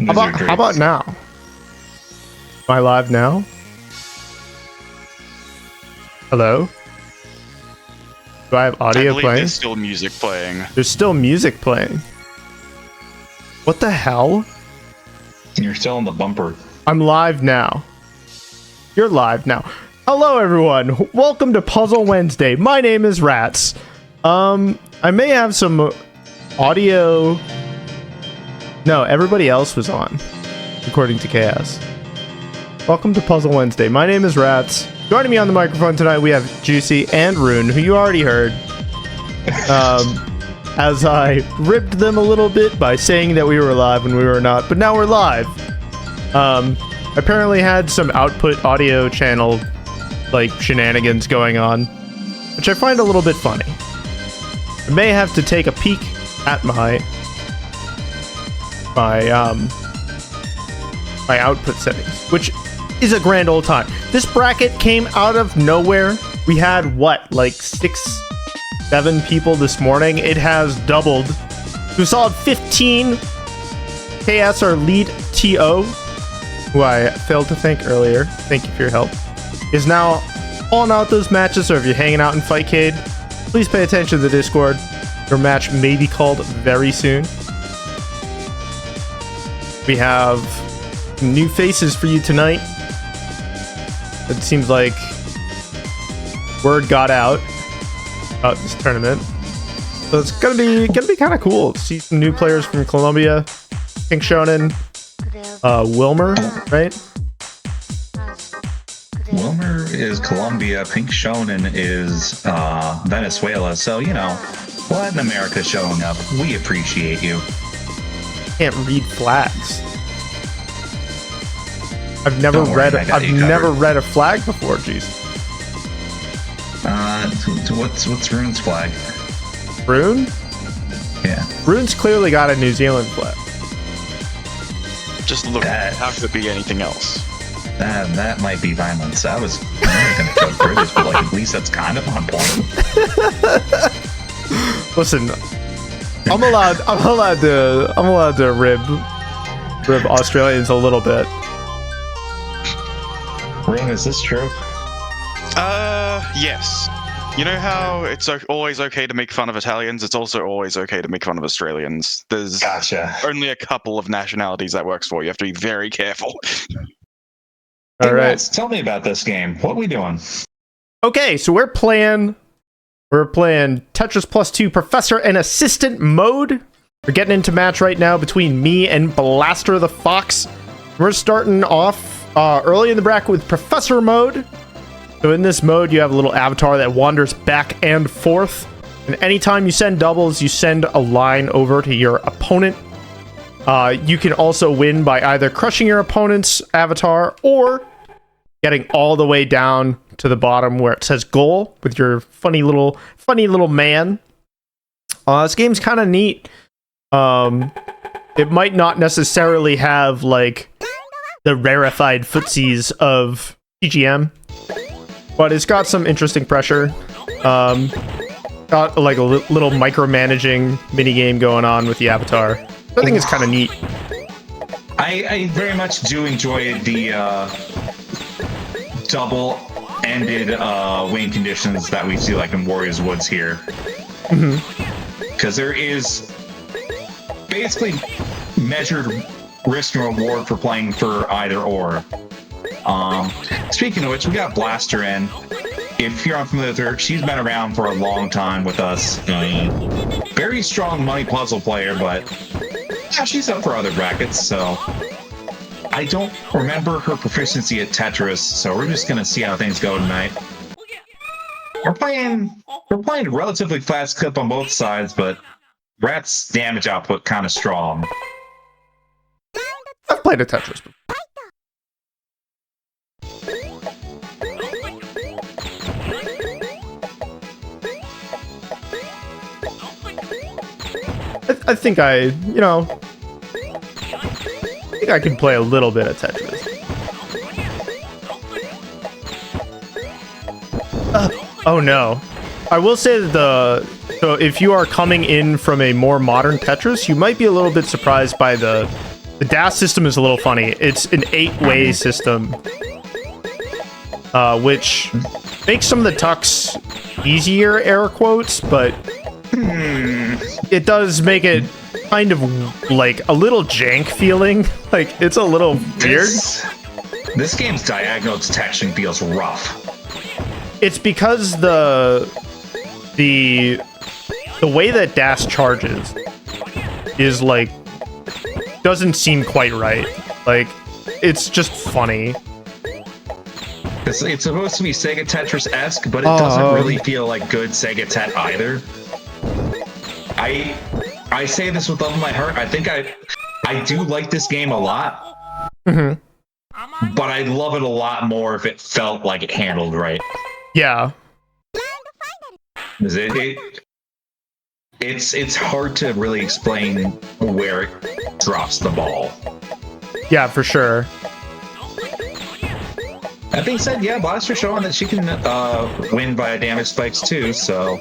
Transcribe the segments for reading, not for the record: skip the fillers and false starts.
How about now? Am I live now? Hello? Do I have audio playing? There's still music playing. There's still music playing. What the hell? You're still in the bumper. I'm live now. You're live now. Hello, everyone. Welcome to Puzzle Wednesday. My name is Ratttz. I may have some audio. No, everybody else was on, according to Chaos. Welcome to Puzzle Wednesday. My name is Ratttz. Joining me on the microphone tonight, we have Juicey and Rune, who you already heard. As I ribbed them a little bit by saying that we were live when we were not, but now we're live. Apparently had some output audio channel, like, shenanigans going on, which I find a little bit funny. I may have to take a peek at my output settings, which is a grand old time. This bracket came out of nowhere. We had, what, like 6, 7 people this morning. It has doubled to a solid 15. KS, our lead TO, who I failed to thank earlier, thank you for your help, is now calling out those matches. So if you're hanging out in Fightcade, please pay attention to the Discord. Your match may be called very soon. We have new faces for you tonight. It seems like word got out about this tournament, so it's gonna be kind of cool to see some new players from Colombia. Pink Shonen, Wilmer, right? Wilmer is Colombia. Pink Shonen is Venezuela. So, you know, Latin America showing up. We appreciate you. Can't read flags. I've never read a flag before, jeez. What's Rune's flag? Rune? Yeah. Rune's clearly got a New Zealand flag. Just look, how could it be anything else? That might be violence. I was gonna joke British, but like at least that's kind of on point. Listen, I'm allowed to rib Australians a little bit. Rune, is this true? Yes. You know how it's always okay to make fun of Italians? It's also always okay to make fun of Australians. There's only a couple of nationalities that works for. You have to be very careful. All right. Guys, tell me about this game. What are we doing? Okay, so we're playing Tetris Plus 2 Professor and Assistant mode. We're getting into match right now between me and blasterthefox. We're starting off early in the bracket with Professor mode. So in this mode, you have a little avatar that wanders back and forth. And anytime you send doubles, you send a line over to your opponent. You can also win by either crushing your opponent's avatar or getting all the way down to the bottom where it says goal with your funny little man. This game's kind of neat. It might not necessarily have like the rarefied footsies of TGM, but it's got some interesting pressure. Got like a little micromanaging mini game going on with the avatar. I think it's kind of neat. I very much do enjoy the double-ended win conditions that we see like in Warriors Woods here. Because there is basically measured risk and reward for playing for either or. Speaking of which, we got Blaster in. If you're unfamiliar with her, she's been around for a long time with us. Very strong money puzzle player, but yeah, she's up for other brackets, so I don't remember her proficiency at Tetris, so we're just gonna see how things go tonight. We're playing a relatively fast clip on both sides, but Rattz's damage output kind of strong. I've played a Tetris before. I think I can play a little bit of Tetris. Oh no. I will say that so if you are coming in from a more modern Tetris, you might be a little bit surprised by the The dash system is a little funny. It's an 8-way system, which makes some of the tucks easier, air quotes, but it does make it kind of like a little jank feeling. Like, it's a little weird. This game's diagonal detection feels rough. It's because the way that dash charges is like doesn't seem quite right. Like, it's just funny. It's supposed to be Sega Tetris-esque, but it doesn't really feel like good Sega Tet either. I say this with all of my heart. I think I do like this game a lot, but I'd love it a lot more if it felt like it handled right. Yeah. It's hard to really explain where it drops the ball. Yeah, for sure. That being said, yeah, Blaster's showing that she can win by damage spikes too, so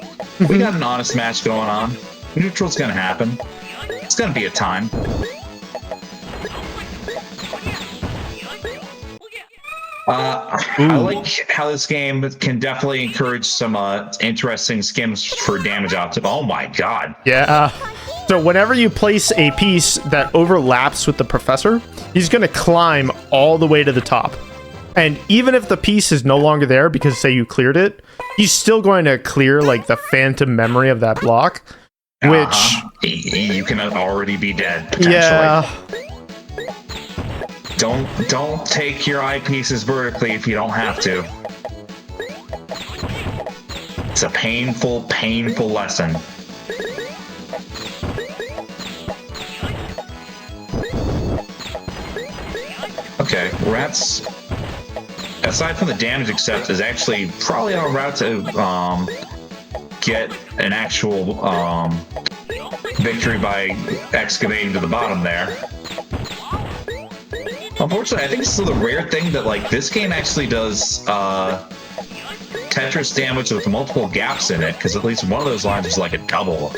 we got an honest match going on. Neutral's gonna happen. It's gonna be a time. I like how this game can definitely encourage some interesting skims for damage optim. Oh my god. Yeah. So whenever you place a piece that overlaps with the professor, he's going to climb all the way to the top. And even if the piece is no longer there because, say, you cleared it, he's still going to clear, like, the phantom memory of that block, which... You can already be dead, potentially. Yeah. Don't take your eyepieces vertically if you don't have to. It's a painful, painful lesson. Okay, Ratttz, aside from the damage accept, is actually probably on a route to get an actual victory by excavating to the bottom there. Unfortunately, I think this is the rare thing that, like, this game actually does Tetris damage with multiple gaps in it, because at least one of those lines is like a double.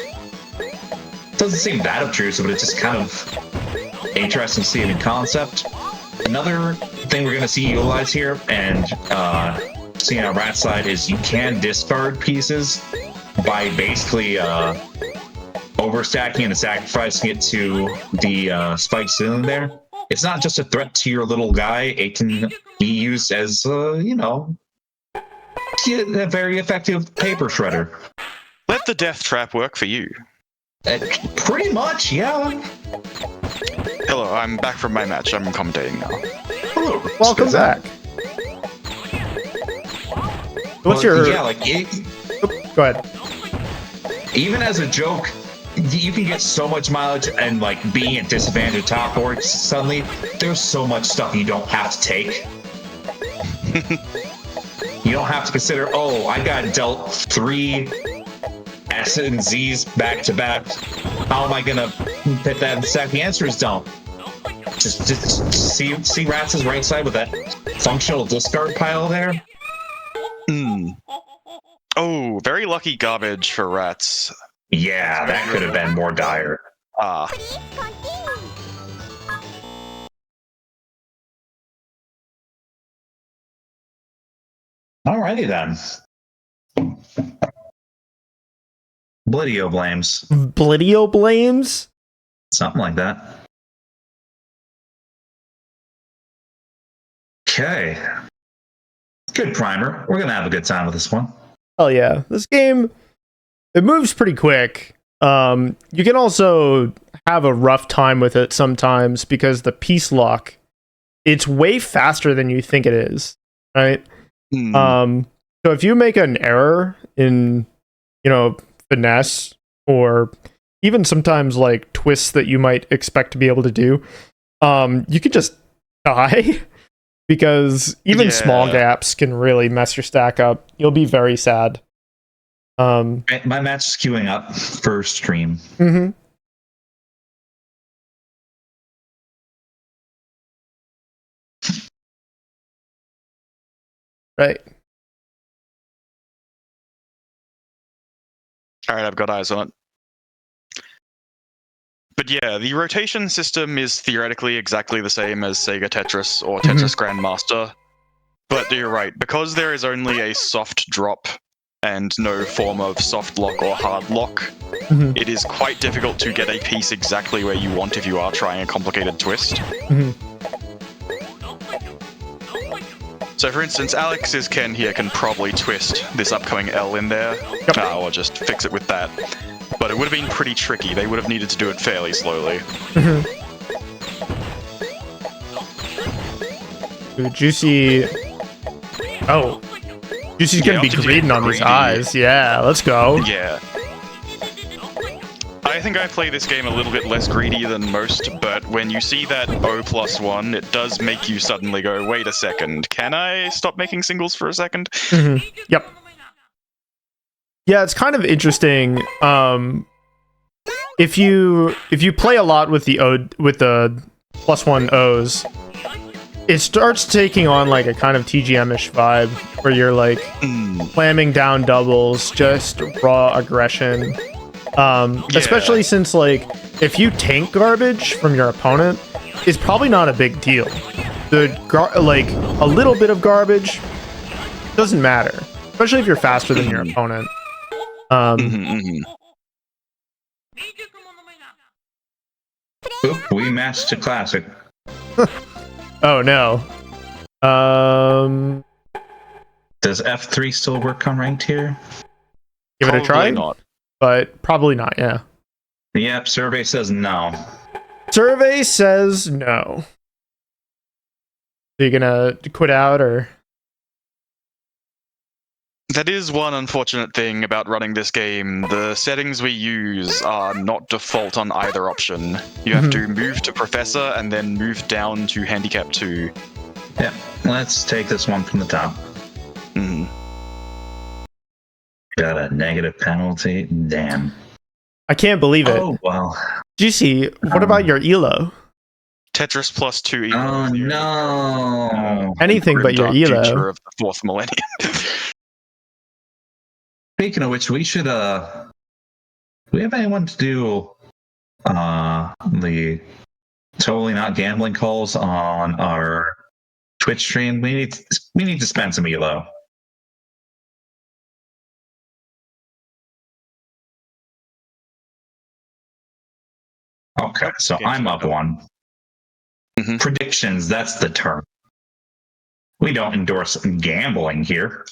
It doesn't seem that obtrusive, but it's just kind of interesting to see it in concept. Another thing we're going to see utilized here, and seeing on Rat's side, is you can discard pieces by basically overstacking and sacrificing it to the spike ceiling there. It's not just a threat to your little guy. It can be used as, you know, a very effective paper shredder. Let the death trap work for you. Pretty much, yeah. Hello, I'm back from my match. I'm commentating now. Hello. Welcome back. What's your... Yeah, like... Go ahead. Even as a joke, you can get so much mileage, and like being at disadvantage top board, suddenly there's so much stuff you don't have to take. You don't have to consider, oh, I got dealt 3 S and Z's back to back. How am I gonna hit that in sec? The answer is don't. Just see Rattz's right side with that functional discard pile there. Oh, very lucky garbage for Ratttz. Yeah, that could have been more dire. Alrighty then. Blidio blames. Blidio blames? Something like that. Okay. Good primer. We're gonna have a good time with this one. Oh yeah. This game, it moves pretty quick. You can also have a rough time with it sometimes because the piece lock, it's way faster than you think it is, right? So if you make an error in, you know, finesse, or even sometimes like twists that you might expect to be able to do, you could just die because even small gaps can really mess your stack up. You'll be very sad. My match is queuing up for stream. Right. All right, I've got eyes on it. But yeah, the rotation system is theoretically exactly the same as Sega Tetris or Tetris Grandmaster. But you're right, because there is only a soft drop and no form of soft lock or hard lock, it is quite difficult to get a piece exactly where you want if you are trying a complicated twist. So for instance, AlexisKEN here can probably twist this upcoming L in there, or just fix it with that. But it would have been pretty tricky. They would have needed to do it fairly slowly. Ooh, Juicey. Oh. Juicey's gonna be greeding on these eyes. Yeah, let's go. Yeah. I think I play this game a little bit less greedy than most, but when you see that O+1, it does make you suddenly go, wait a second, can I stop making singles for a second? Yep. Yeah, it's kind of interesting. If you play a lot with the +1 O's, it starts taking on like a kind of TGM-ish vibe where you're like slamming down doubles, just raw aggression. Especially since like if you tank garbage from your opponent, it's probably not a big deal. Like a little bit of garbage doesn't matter, especially if you're faster than your opponent. Oop, we matched a classic. Oh no. Does F3 still work on ranked here? Give it a try. Not. But probably not. Yeah. Yep. Survey says no. Survey says no. Are you gonna quit out or? That is one unfortunate thing about running this game. The settings we use are not default on either option. You have to move to Professor and then move down to Handicap 2. Yep. Let's take this one from the top. Got a negative penalty. Damn. I can't believe it. Oh, well. Juicey, what about your ELO? Tetris +2 ELO. Oh, no. Anything but your ELO. Future of the 4th millennium. Speaking of which, we should, do we have anyone to do, the totally not gambling calls on our Twitch stream? We need to spend some ELO. Okay, so I'm up one. Predictions, that's the term. We don't endorse gambling here.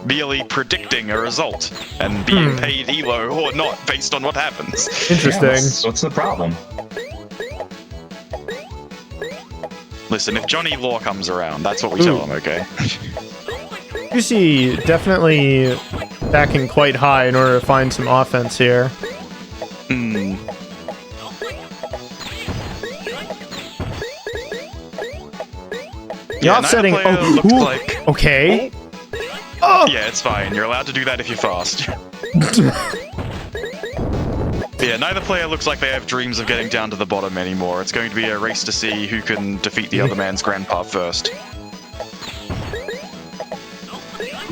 Merely predicting a result and being paid ELO or not based on what happens. Interesting. Yeah, what's the problem? Listen, if Johnny Law comes around, that's what we tell him, okay? Juicey definitely backing quite high in order to find some offense here. The offsetting. Okay. Oh. Yeah, it's fine. You're allowed to do that if you're fast. Yeah, neither player looks like they have dreams of getting down to the bottom anymore. It's going to be a race to see who can defeat the other man's grandpa first.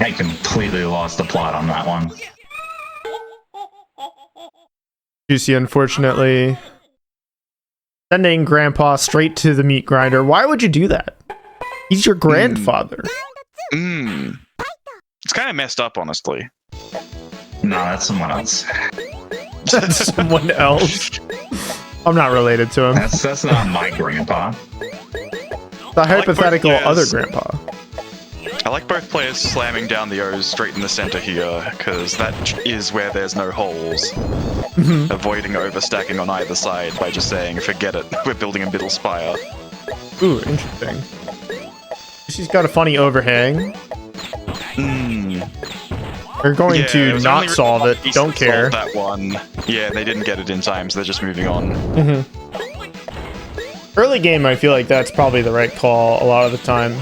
I completely lost the plot on that one. Juicey, unfortunately, sending grandpa straight to the meat grinder. Why would you do that? He's your grandfather. It's kind of messed up, honestly. No, that's someone else. That's someone else. I'm not related to him. That's not my grandpa. The hypothetical other grandpa. I like both players slamming down the O's straight in the center here, because that is where there's no holes. Avoiding overstacking on either side by just saying, forget it, we're building a middle spire. Ooh, interesting. She's got a funny overhang. They're going to not solve it. Don't care. That one. Yeah, they didn't get it in time, so they're just moving on. Early game, I feel like that's probably the right call a lot of the time.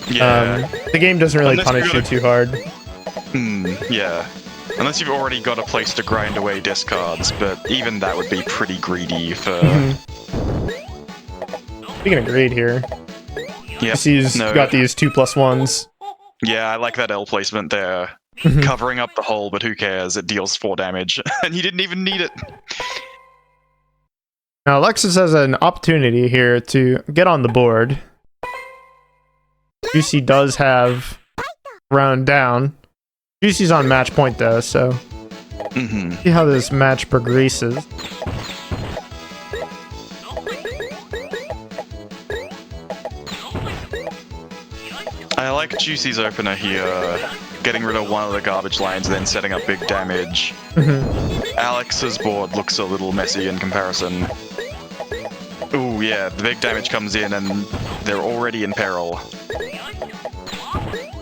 Yeah. The game doesn't really punish you too hard. Yeah. Unless you've already got a place to grind away discards, but even that would be pretty greedy for... Speaking of greed here. Yeah. He's got these 2+1s. Yeah, I like that L placement there. Covering up the hole, but who cares? It deals 4 damage, and you didn't even need it. Now, Alexis has an opportunity here to get on the board. Juicey does have round down. Juicey's on match point, though, so... See how this match progresses. I like Juicey's opener here, getting rid of one of the garbage lines and then setting up big damage. Alex's board looks a little messy in comparison. Ooh, yeah, the big damage comes in and they're already in peril.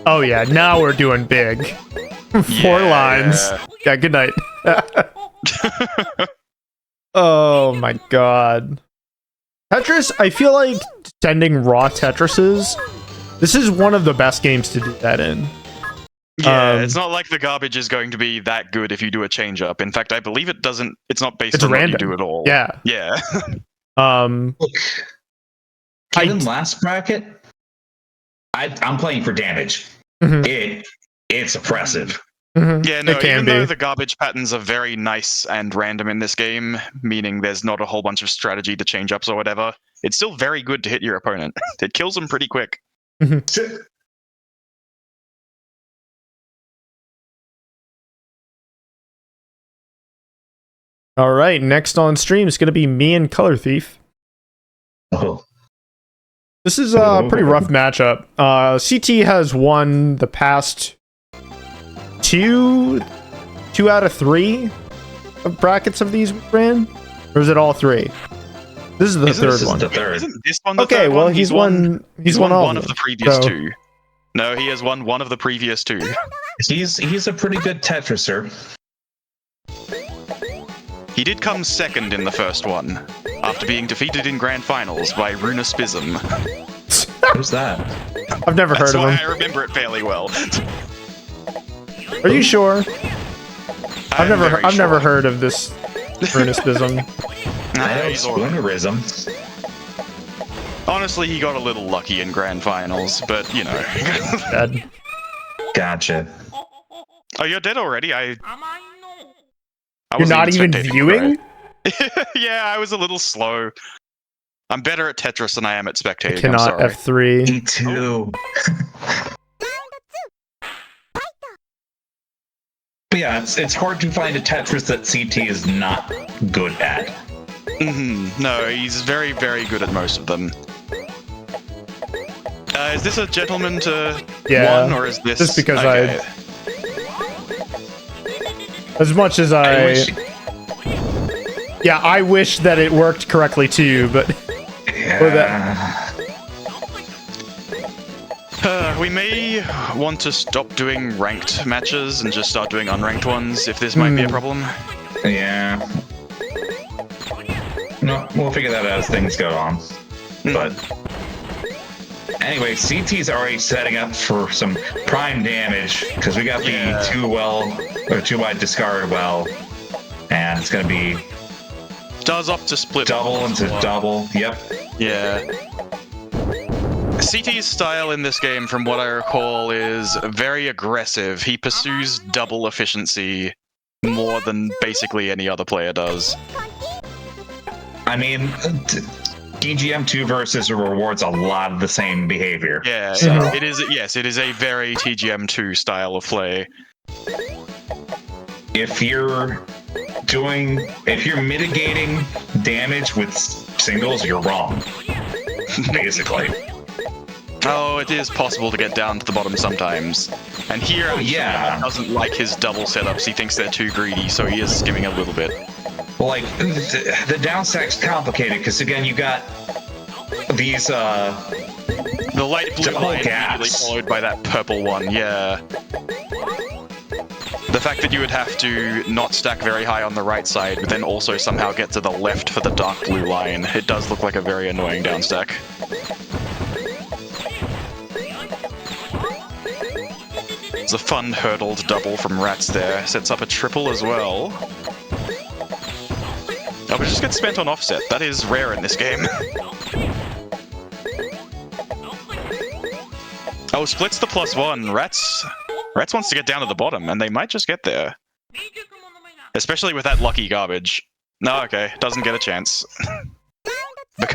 Oh yeah, now we're doing big. 4 lines. Yeah, good night. Oh my god. Tetris, I feel like sending raw Tetrises, this is one of the best games to do that in. Yeah, it's not like the garbage is going to be that good if you do a change up. In fact, I believe it's not based on random. what you do at all. Yeah. Yeah. Look, given last bracket, I'm playing for damage. It's oppressive. Yeah, no, even though the garbage patterns are very nice and random in this game, meaning there's not a whole bunch of strategy to change ups or whatever, it's still very good to hit your opponent. It kills them pretty quick. All right, next on stream is going to be me and Color Thief. Oh. This is a pretty rough matchup. CT has won the past two out of 3 of brackets of these we ran, or is it all 3? This is the third one. Isn't this one the okay, third well one? he's won all one of the previous 2. No, he has won one of the previous 2. He's a pretty good Tetriser. He did come second in the first one, after being defeated in Grand Finals by Roonespism. Who's that? I've never heard of him. That's why I remember it fairly well. Are you sure? I've never sure. heard of this Roonespism. I know Spoonerism. Honestly, he got a little lucky in Grand Finals, but you know. Dead. Gotcha. Oh, you're dead already? You're not even viewing? Yeah, I was a little slow. I'm better at Tetris than I am at spectating. Cannot I'm sorry. F3. Me too. But yeah, it's hard to find a Tetris that CT is not good at. No, he's very, very good at most of them. Is this a gentleman to 1, or is this... Just because okay. As much as yeah, I wish that it worked correctly too, but... we may want to stop doing ranked matches and just start doing unranked ones, if this might be a problem. Yeah. No, we'll figure that out as things go on. But... Anyway, CT's already setting up for some prime damage, because we got the 2 wide discard well, and it's going to be... Does opt to split double into double, yep. Yeah. CT's style in this game, from what I recall, is very aggressive. He pursues double efficiency more than basically any other player does. I mean... TGM2 versus rewards a lot of the same behavior. Yeah, so. it is. Yes, it is a very TGM2 style of play. If you're mitigating damage with singles, you're wrong. Basically. Oh, it is possible to get down to the bottom sometimes. And here, he doesn't like his double setups. He thinks they're too greedy, so he is skimming a little bit. Well, like, the downstack's complicated, because again, you got these, the light blue line immediately followed by that purple one, yeah. The fact that you would have to not stack very high on the right side, but then also somehow get to the left for the dark blue line, it does look like a very annoying downstack. It's a fun hurdled double from Ratttz there, sets up a triple as well. Oh, but it just gets spent on offset. That is rare in this game. Oh, splits the +1. Ratttz wants to get down to the bottom, and they might just get there. Especially with that lucky garbage. No, okay, doesn't get a chance.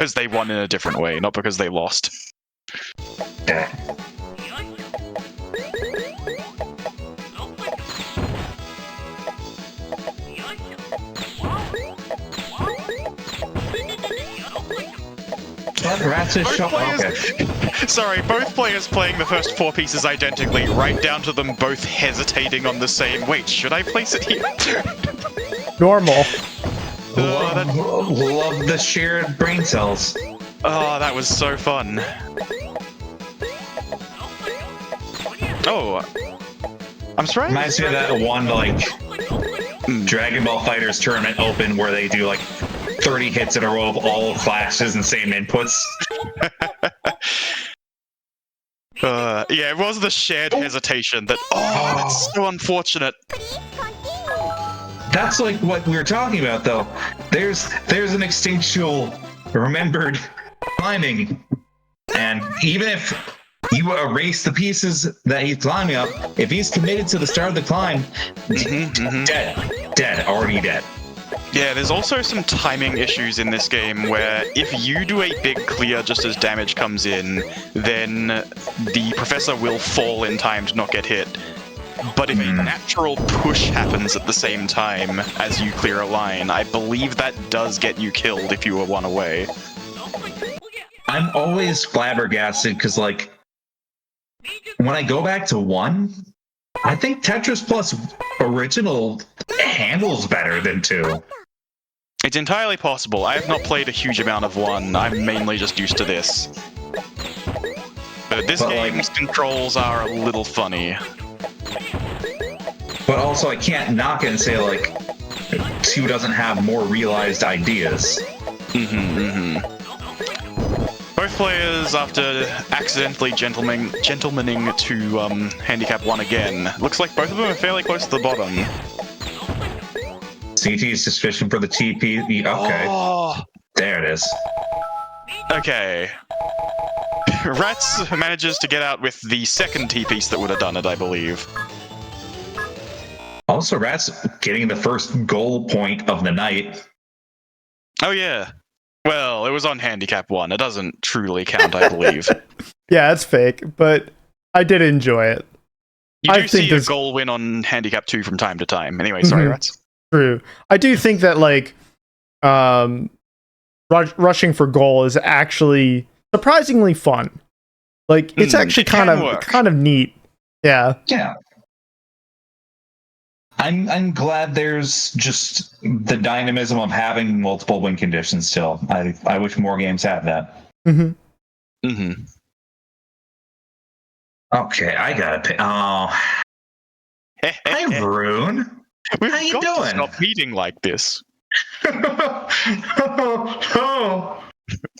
because they won in a different way, not because they lost. Okay. Ratttz is Sorry, both players playing the first 4 pieces identically, right down to them both hesitating on the same. Wait, should I place it here? Normal. Love the shared brain cells. Oh, that was so fun. Oh, I'm surprised. Reminds me of that one like Dragon Ball Fighters Tournament Open where they do like 30 hits in a row of all flashes and same inputs. Yeah, it was the shared hesitation that. Oh, that's so unfortunate. That's like what we were talking about, though. There's an instinctual, remembered climbing, and even if you erase the pieces that he's climbing up, if he's committed to the start of the climb, dead, already dead. Yeah, there's also some timing issues in this game where if you do a big clear just as damage comes in, then the professor will fall in time to not get hit. But if a natural push happens at the same time as you clear a line, I believe that does get you killed if you are one away. I'm always flabbergasted because, like, when I go back to 1, I think Tetris Plus Original handles better than 2. It's entirely possible. I have not played a huge amount of 1. I'm mainly just used to this. But this game's controls are a little funny. But also, I can't knock it and say, like, 2 doesn't have more realized ideas. Both players, after accidentally gentlemaning to handicap 1 again, looks like both of them are fairly close to the bottom. CT's suspicion for the TP. Okay. Oh. There it is. Okay. Ratttz manages to get out with the second T-piece that would have done it, I believe. Also, Ratttz getting the first goal point of the night. Oh, yeah. Well, it was on handicap 1. It doesn't truly count, I believe. Yeah, it's fake, but I did enjoy it. You do see a goal win on handicap 2 from time to time. Anyway, sorry, Ratttz. True. I do think that, like, rushing for goal is actually surprisingly fun. Like, it's actually kind of neat. Yeah. Yeah. I'm glad there's just the dynamism of having multiple win conditions still. I wish more games had that. Okay, I gotta pick. Oh. Hi, Rune. We've How you got doing? to stop meeting like this. All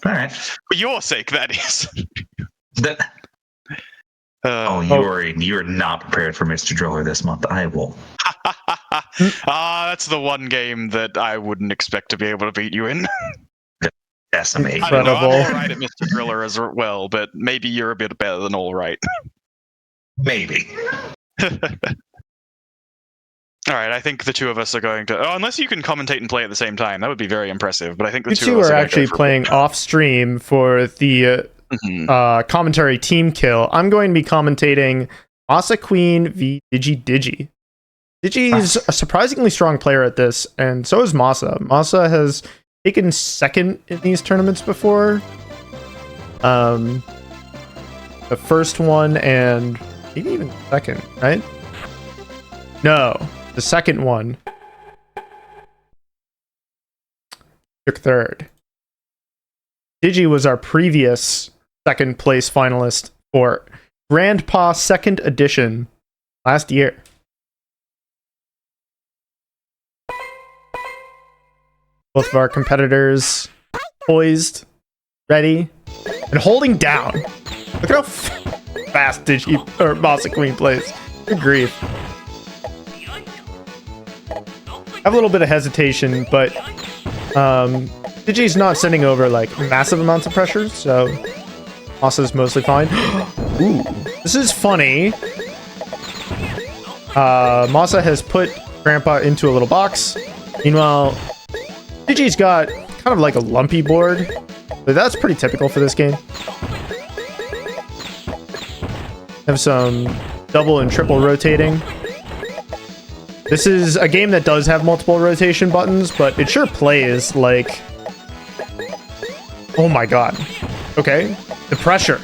right. For your sake, that is. You're not prepared for Mr. Driller this month. I will. That's the one game that I wouldn't expect to be able to beat you in. That's amazing. I don't know, I'm alright at Mr. Driller as well, but maybe you're a bit better than alright. Maybe. Alright, I think the two of us are going to... Oh, unless you can commentate and play at the same time. That would be very impressive, but I think the you two of us are actually playing off stream for the commentary team kill. I'm going to be commentating MasaQueen v DigiDigi. Digi is a surprisingly strong player at this, and so is Masa. Masa has taken second in these tournaments before. The first one and maybe even second, right? No, the second one took third. Digi was our previous second place finalist for Grandpa Second Edition last year. Both of our competitors poised, ready, and holding down. Look at how fast MasaQueen plays. Good grief. I have a little bit of hesitation, but Digi's not sending over like massive amounts of pressure, so Masa's mostly fine. Ooh, this is funny. Masa has put Grandpa into a little box. Meanwhile, Digi's got kind of like a lumpy board, but that's pretty typical for this game. Have some double and triple rotating. This is a game that does have multiple rotation buttons, but it sure plays like... Oh my god. Okay. The pressure.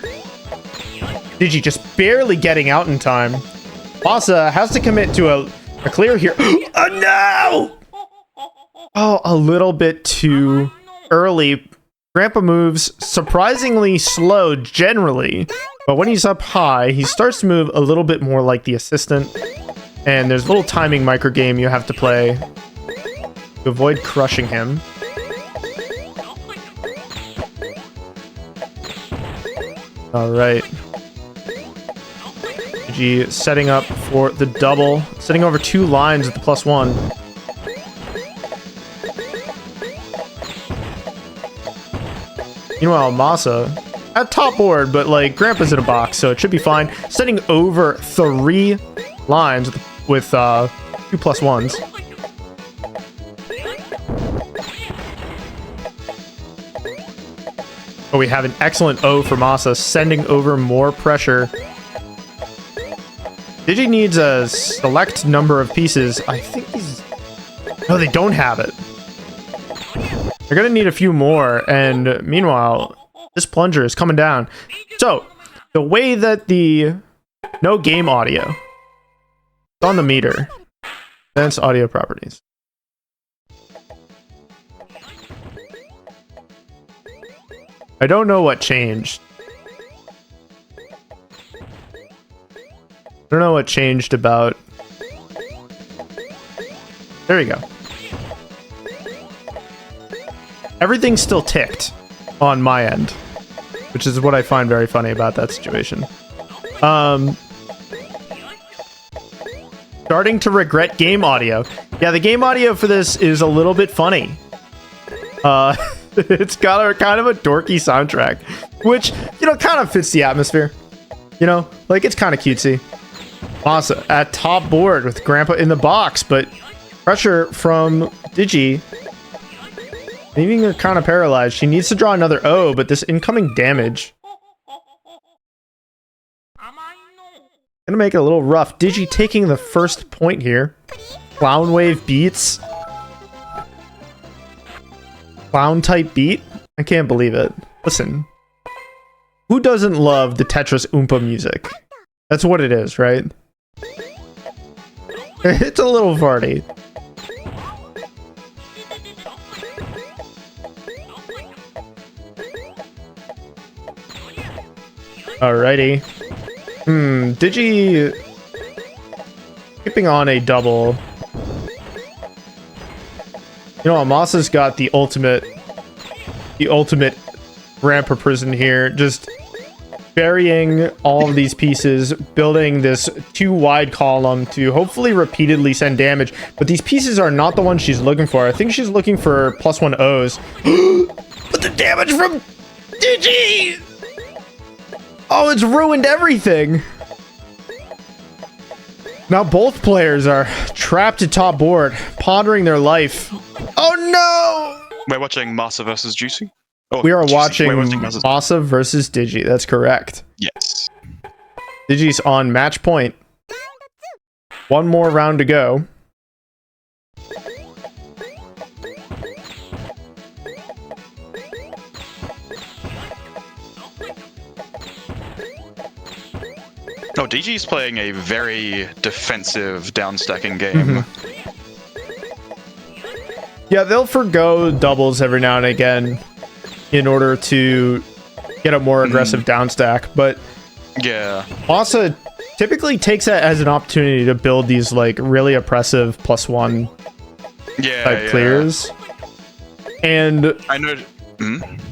Digi just barely getting out in time. Masa has to commit to a clear here. Oh no! Oh, a little bit too early. Grandpa moves surprisingly slow generally, but when he's up high, he starts to move a little bit more like the assistant. And there's a little timing micro game you have to play to avoid crushing him. All right. Digi setting up for the double, setting over 2 lines at the +1. Meanwhile, Masa at top board, but like Grandpa's in a box, so it should be fine. Setting over 3 lines with 2 +1s. Oh, we have an excellent O for Masa, sending over more pressure. Digi needs a select number of pieces. I think he's... No, they don't have it. They're gonna need a few more, and meanwhile, this plunger is coming down. So, the way that the... No game audio. It's on the meter. Advanced audio properties. I don't know what changed. I don't know what changed about... There we go. Everything still ticked on my end, which is what I find very funny about that situation. Starting to regret game audio. Yeah, the game audio for this is a little bit funny. It's got a kind of a dorky soundtrack, which, you know, kind of fits the atmosphere. You know, like it's kind of cutesy. Masa at top board with Grandpa in the box, but pressure from Digi, leaving her kind of paralyzed. She needs to draw another O, but this incoming damage gonna make it a little rough. Digi taking the first point here. Clown wave beats. Clown type beat? I can't believe it. Listen. Who doesn't love the Tetris Oompa music? That's what it is, right? It's a little farty. Alrighty. Digi keeping on a double. You know, Masa's got the ultimate Grandpa prison here. Just burying all of these pieces, building this 2 wide column to hopefully repeatedly send damage. But these pieces are not the ones she's looking for. I think she's looking for +1 O's. But the damage from Digi! Oh, it's ruined everything. Now both players are trapped at top board, pondering their life. Oh no! We're watching Masa versus Juicey? Oh, We are Juicey. watching We're watching Masa. Masa versus Digi. That's correct. Yes. Digi's on match point. 1 more round to go. No, DG's playing a very defensive downstacking game. Yeah, they'll forgo doubles every now and again in order to get a more aggressive downstack, but Yeah. Masa typically takes that as an opportunity to build these like really oppressive +1 Yeah. type clears. And I know.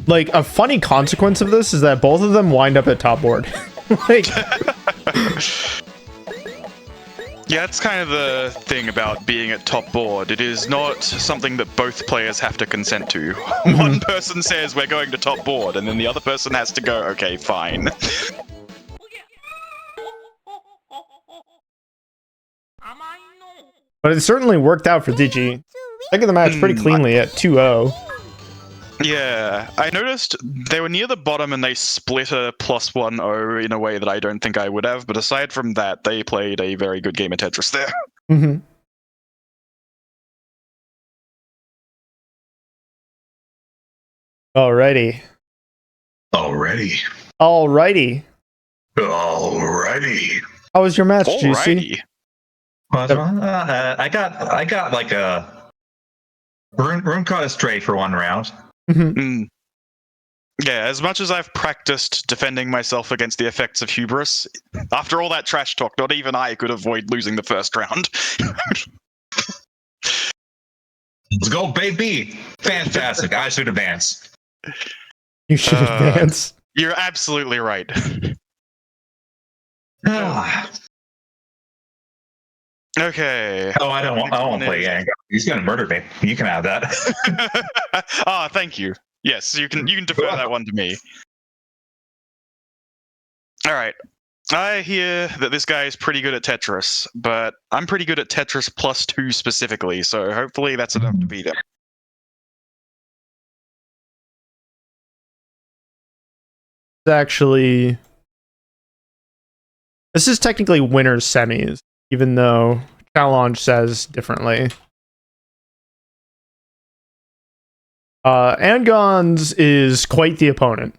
like a funny consequence of this is that both of them wind up at top board. Like, Yeah, that's kind of the thing about being at top board. It is not something that both players have to consent to. One person says we're going to top board, and then the other person has to go, okay, fine. but it certainly worked out for Digi. Taking the match pretty cleanly at 2-0. Yeah, I noticed they were near the bottom and they split a +1-0 in a way that I don't think I would have, but aside from that, they played a very good game of Tetris there. Mm-hmm. Alrighty. How was your match, Juicey? I got like a Rune caught us straight for one round. Mm-hmm. Yeah, as much as I've practiced defending myself against the effects of hubris, after all that trash talk, not even I could avoid losing the first round. Let's go, baby! Fantastic. I should advance. You should advance. You're absolutely right. Okay. Oh, I won't play Andgonz. He's gonna murder me. You can have that. Thank you. Yes, you can defer that one to me. All right. I hear that this guy is pretty good at Tetris, but I'm pretty good at Tetris +2 specifically, so hopefully that's enough to beat him. Actually, this is technically winner's semis, even though challenge says differently. Andgonz is quite the opponent.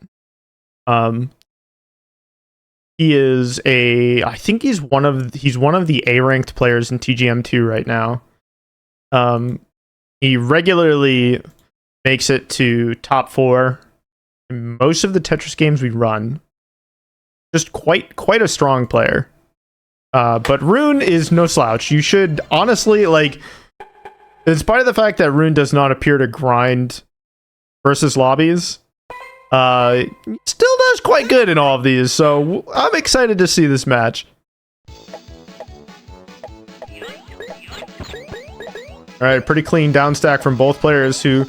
He is I think he's one of the A-ranked players in TGM2 right now. He regularly makes it to top 4 in most of the Tetris games we run. Just quite a strong player. But Rune is no slouch. You should honestly, like, in spite of the fact that Rune does not appear to grind versus lobbies, still does quite good in all of these, so I'm excited to see this match. Alright, pretty clean down stack from both players who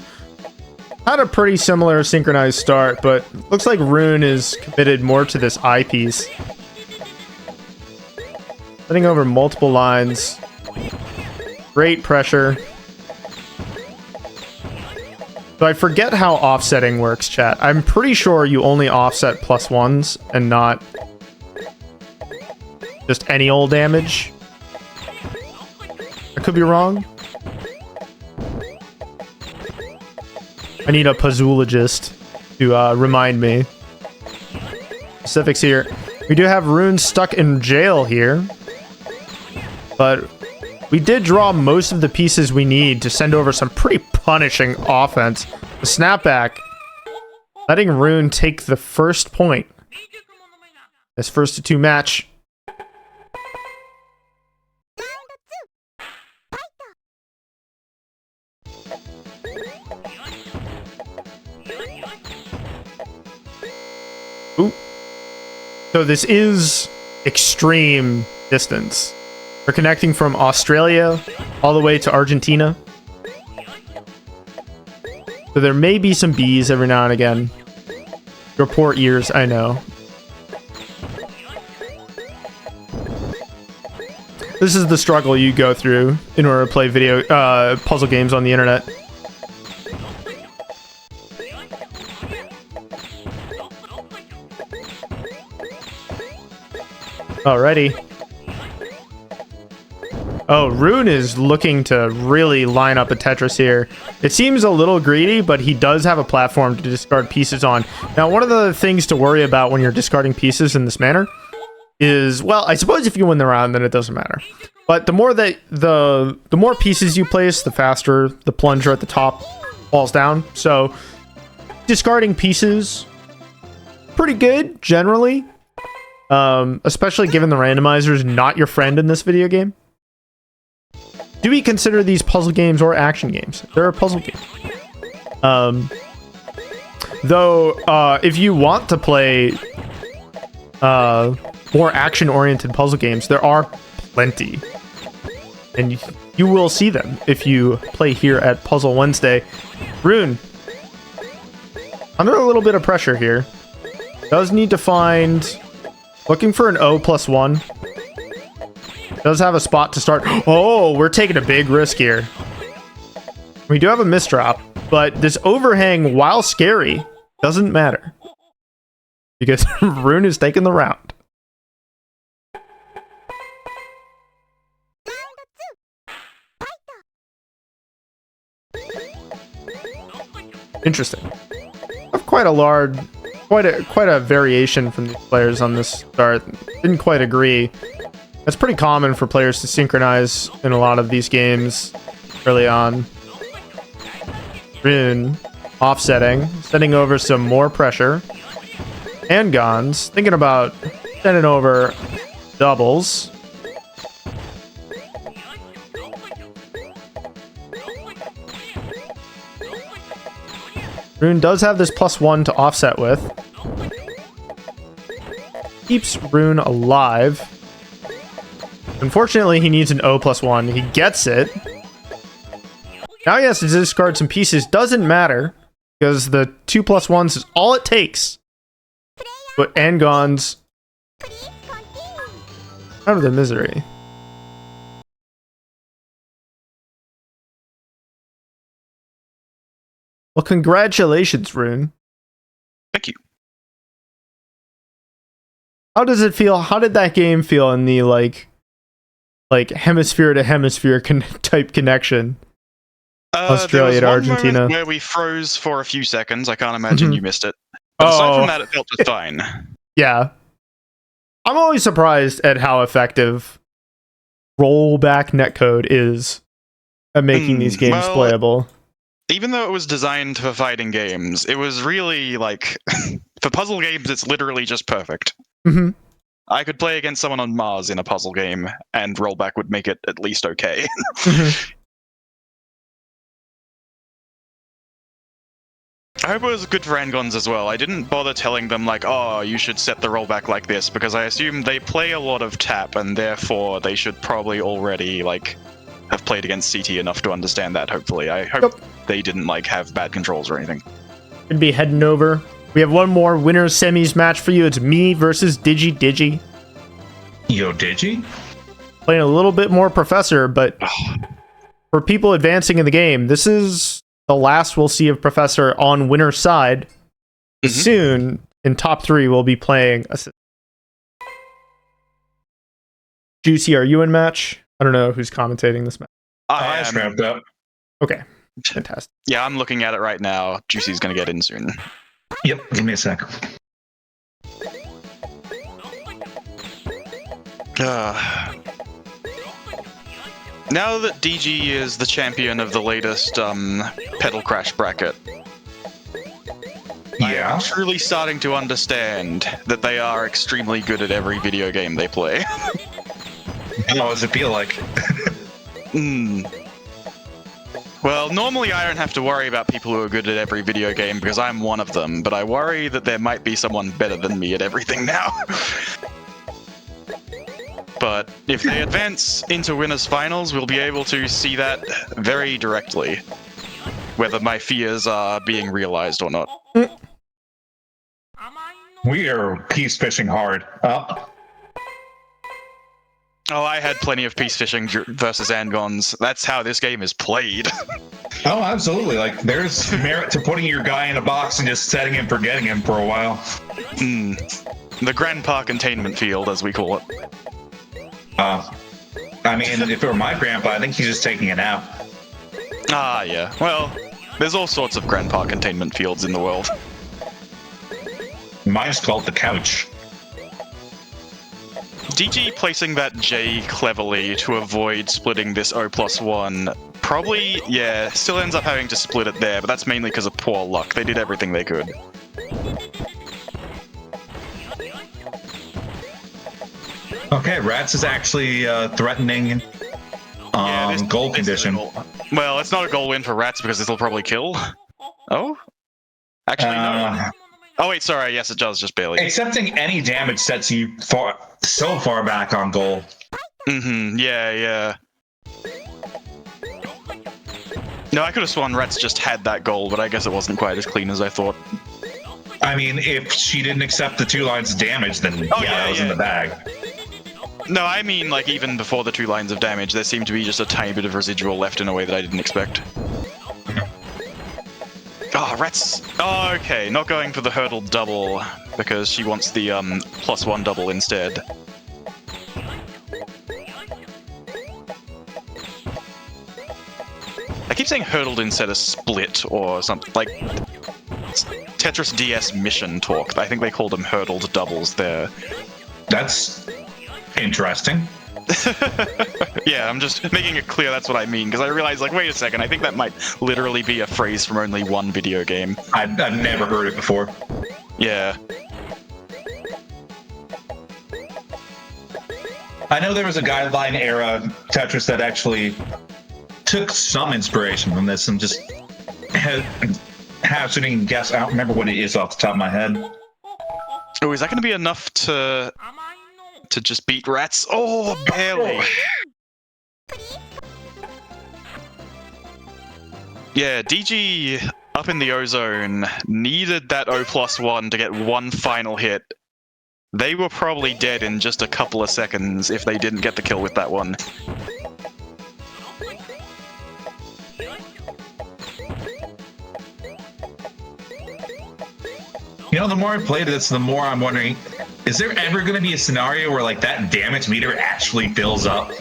had a pretty similar synchronized start, but looks like Rune is committed more to this eye piece. Setting over multiple lines. Great pressure. So I forget how offsetting works, chat. I'm pretty sure you only offset +1s and not just any old damage. I could be wrong. I need a puzzologist to remind me. Specifics here. We do have Rune stuck in jail here, but we did draw most of the pieces we need to send over some pretty punishing offense. The snapback, letting Rune take the first point. This 1-2 match. Ooh. So this is extreme distance. We're connecting from Australia all the way to Argentina. So there may be some bees every now and again. Your poor ears, I know. This is the struggle you go through in order to play puzzle games on the internet. Alrighty. Oh, Rune is looking to really line up a Tetris here. It seems a little greedy, but he does have a platform to discard pieces on. Now, one of the things to worry about when you're discarding pieces in this manner is, well, I suppose if you win the round, then it doesn't matter. But the more that the more pieces you place, the faster the plunger at the top falls down. So discarding pieces, pretty good generally, especially given the randomizer is not your friend in this video game. Do we consider these puzzle games or action games? They're a puzzle game. Though, if you want to play more action-oriented puzzle games, there are plenty. And you will see them if you play here at Puzzle Wednesday. Rune, under a little bit of pressure here. Does need to find... Looking for an O+1. Does have a spot to start. Oh, we're taking a big risk here. We do have a misdrop. But this overhang, while scary, doesn't matter. Because Rune is taking the round. Interesting. Have quite a variation from these players on this start. Didn't quite agree. That's pretty common for players to synchronize in a lot of these games early on. Rune offsetting, sending over some more pressure. Andgonz thinking about sending over doubles. Rune does have this +1 to offset with. Keeps Rune alive. Unfortunately, he needs an O +1. He gets it. Now he has to discard some pieces. Doesn't matter, because the 2 +1s is all it takes. But Andgonz out of the misery. Well, congratulations, Rune. Thank you. How does it feel? How did that game feel in the like hemisphere to hemisphere type connection? Australia to Argentina, where we froze for a few seconds. I can't imagine you missed it. But aside from that, it felt just fine. Yeah, I'm always surprised at how effective rollback netcode is at making these games playable. Even though it was designed for fighting games, it was really like for puzzle games. It's literally just perfect. Mm-hmm. I could play against someone on Mars in a puzzle game, and rollback would make it at least okay. Mm-hmm. I hope it was good for Andgonz as well. I didn't bother telling them, like, oh, you should set the rollback like this, because I assume they play a lot of tap, and therefore they should probably already, like, have played against CT enough to understand that, hopefully. I hope they didn't, like, have bad controls or anything. Could be heading over. We have one more winners semis match for you. It's me versus DigiDigi. Yo, Digi? Playing a little bit more Professor, but for people advancing in the game, this is the last we'll see of Professor on winner's side. Mm-hmm. Soon, in top 3, we'll be playing Juicey, are you in match? I don't know who's commentating this match. I am wrapped up. Okay, fantastic. Yeah, I'm looking at it right now. Juicey's gonna get in soon. Yep, give me a sec. Now that DG is the champion of the latest pedal crash bracket, yeah, I'm truly starting to understand that they are extremely good at every video game they play. How does it feel like? Well, normally I don't have to worry about people who are good at every video game because I'm one of them, but I worry that there might be someone better than me at everything now. But if they advance into winners finals, we'll be able to see that very directly, whether my fears are being realized or not. We are peace fishing hard. Oh, I had plenty of peace fishing versus Andgonz. That's how this game is played. Oh, absolutely. Like, there's merit to putting your guy in a box and just setting him, forgetting him for a while. The grandpa containment field, as we call it. I mean, if it were my grandpa, I think he's just taking a nap. Ah, yeah. Well, there's all sorts of grandpa containment fields in the world. Mine's called the couch. DG placing that J cleverly to avoid splitting this O+1 probably, yeah, still ends up having to split it there, but that's mainly because of poor luck. They did everything they could. Okay, Ratttz is actually threatening goal condition. Well, it's not a goal win for Ratttz because this will probably kill. Oh? Actually, no. Oh, wait, sorry. Yes, it does, just barely. Accepting any damage sets you so far back on goal. Yeah. No, I could have sworn Ratttz just had that goal, but I guess it wasn't quite as clean as I thought. I mean, if she didn't accept the 2 lines of damage, then that was in the bag. No, I mean, like, even before the 2 lines of damage, there seemed to be just a tiny bit of residual left in a way that I didn't expect. Ratttz. Oh, okay, not going for the hurdle double because she wants the +1 double instead. I keep saying hurdled instead of split or something like Tetris DS mission talk. I think they call them hurdled doubles there. That's interesting. Yeah, I'm just making it clear that's what I mean, because I realized, like, wait a second, I think that might literally be a phrase from only one video game. I've never heard it before. Yeah. I know there was a guideline era Tetris that actually took some inspiration from this and just hazarding guess. I don't remember what it is off the top of my head. Oh, is that going to be enough to just beat Ratttz? Oh, barely. Yeah, DG up in the ozone needed that O+1 to get one final hit. They were probably dead in just a couple of seconds if they didn't get the kill with that one. You know, the more I play this, the more I'm wondering, is there ever going to be a scenario where, like, that damage meter actually fills up?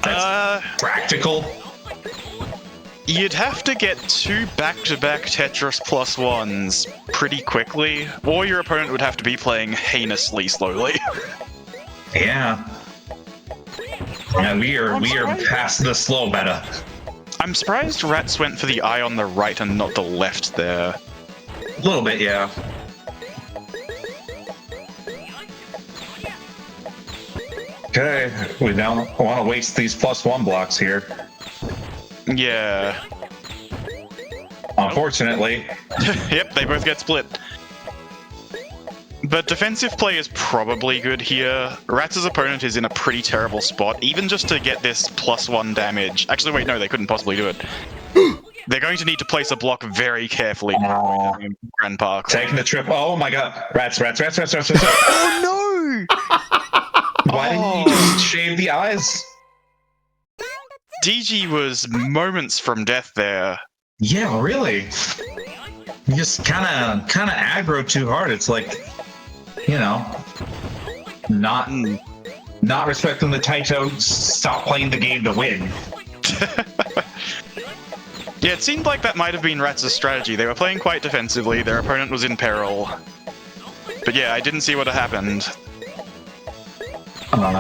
That's practical? You'd have to get 2 back-to-back Tetris +1s pretty quickly, or your opponent would have to be playing heinously slowly. Yeah. Yeah, we are past the slow meta. I'm surprised Ratttz went for the eye on the right and not the left there. A little bit, yeah. Okay, we don't want to waste these +1 blocks here. Yeah. Unfortunately. Yep, they both get split. But defensive play is probably good here. Rattz's opponent is in a pretty terrible spot, even just to get this +1 damage. Actually, wait, no, they couldn't possibly do it. They're going to need to place a block very carefully. Grand Park. Taking the trip. Oh my god. Ratttz. Oh no! Why didn't you just shave the eyes? DG was moments from death there. Yeah, really. You just kind of aggro too hard. It's like, you know, not respecting the Taito. Stop playing the game to win. Yeah, it seemed like that might have been Rattz's strategy. They were playing quite defensively. Their opponent was in peril. But yeah, I didn't see what had happened.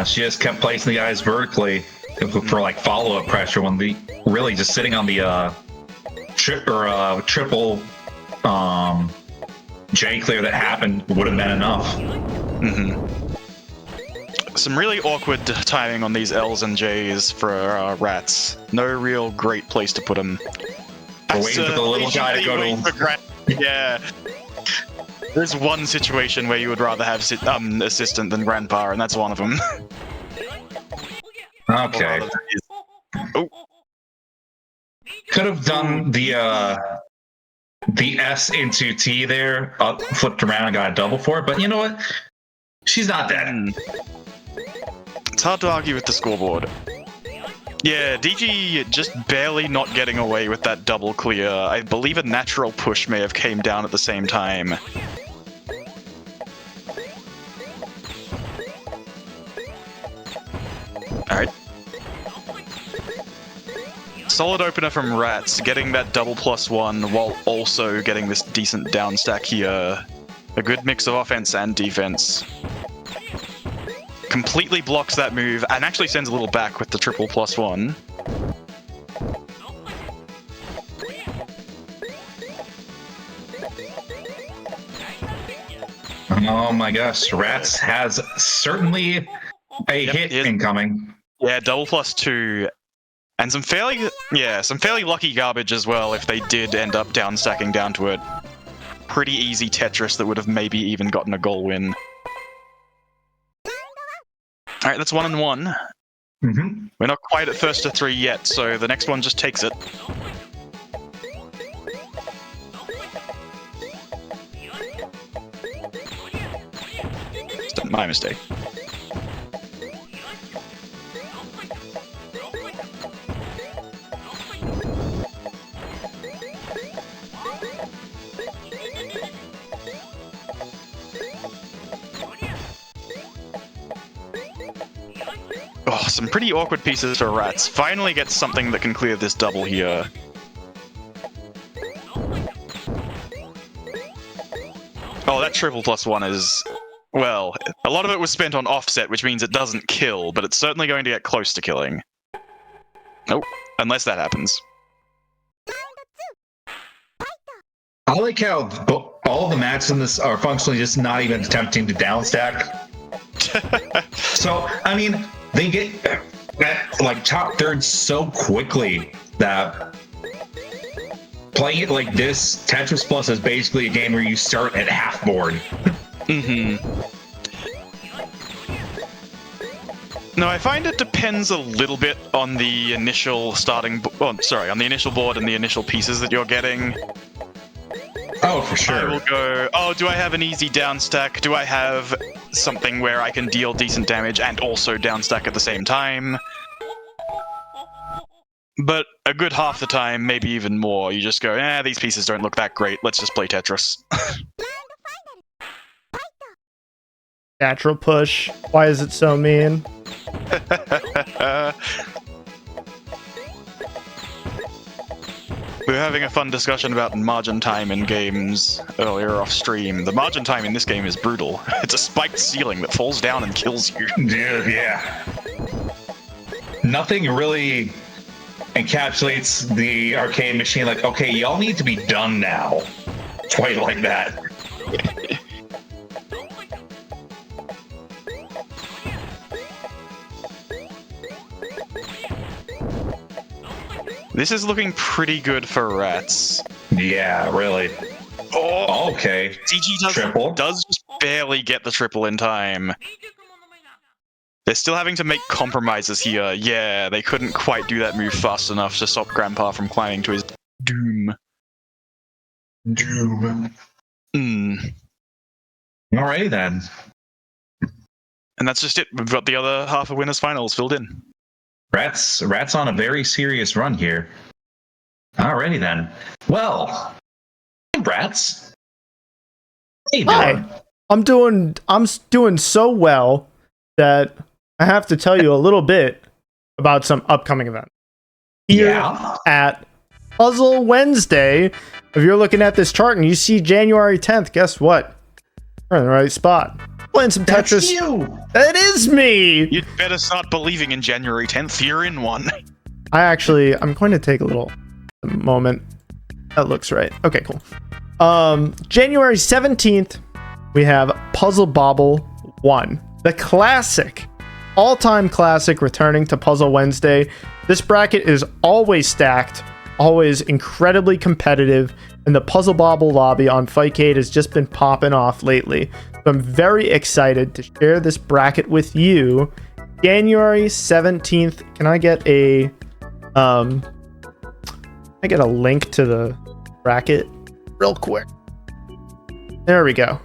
She just kept placing the eyes vertically for like follow-up pressure when the really just sitting on the triple J clear that happened would have been enough. Some really awkward timing on these L's and J's for Ratttz. No real great place to put him. We're waiting for the little guy to go to... Yeah. There's one situation where you would rather have assistant than grandpa, and that's one of them. Okay. Oh. Could have done the S into T there, flipped around and got a double for it, but you know what? She's not dead. It's hard to argue with the scoreboard. Yeah, DG just barely not getting away with that double clear. I believe a natural push may have came down at the same time. Alright. Solid opener from Ratttz, getting that double +1 while also getting this decent down stack here. A good mix of offense and defense. Completely blocks that move and actually sends a little back with the triple +1. Oh my gosh, Ratttz has certainly a hit incoming. Yeah, double +2. And some fairly lucky garbage as well if they did end up down stacking down to it. Pretty easy Tetris that would have maybe even gotten a goal win. Alright, that's 1-1. We're not quite at first to 3 yet, so the next one just takes it. It's my mistake. Oh, some pretty awkward pieces for Ratttz. Finally gets something that can clear this double here. Oh, that triple +1 is... Well, a lot of it was spent on offset, which means it doesn't kill, but it's certainly going to get close to killing. Nope, unless that happens. I like how all the mats in this are functionally just not even attempting to downstack. So, I mean, they get like top third so quickly that playing it like this, Tetris Plus is basically a game where you start at half board. No, I find it depends a little bit on the initial on the initial board and the initial pieces that you're getting. Oh, for sure. I will go, oh, do I have an easy downstack? Do I have something where I can deal decent damage and also downstack at the same time? But a good half the time, maybe even more, you just go, these pieces don't look that great, let's just play Tetris. Natural push. Why is it so mean? We were having a fun discussion about margin time in games earlier off stream. The margin time in this game is brutal. It's a spiked ceiling that falls down and kills you. Dude, yeah. Nothing really encapsulates the arcade machine like, okay, y'all need to be done now. Quite like that. This is looking pretty good for Ratttz. Yeah, really. Oh, okay. DigiDigi does just barely get the triple in time. They're still having to make compromises here. Yeah, they couldn't quite do that move fast enough to stop Grandpa from climbing to his doom. Alrighty then. And that's just it. We've got the other half of Winners Finals filled in. Ratttz on a very serious run here. Alrighty then. Well, hey, Ratttz. How you doing? Hi. I'm doing so well that I have to tell you a little bit about some upcoming events. Here at Puzzle Wednesday, if you're looking at this chart and you see January 10th, guess what? We're in the right spot. Playing some Tetris. That's you. It is me. You'd better start believing in January 10th. You're in one. I'm going to take a little moment. That looks right. Okay, cool. January 17th, we have Puzzle Bobble 1. The classic, all-time classic returning to Puzzle Wednesday. This bracket is always stacked, always incredibly competitive, and the Puzzle Bobble lobby on Fightcade has just been popping off lately. So I'm very excited to share this bracket with you. January 17th. Can I get a link to the bracket real quick? There we go.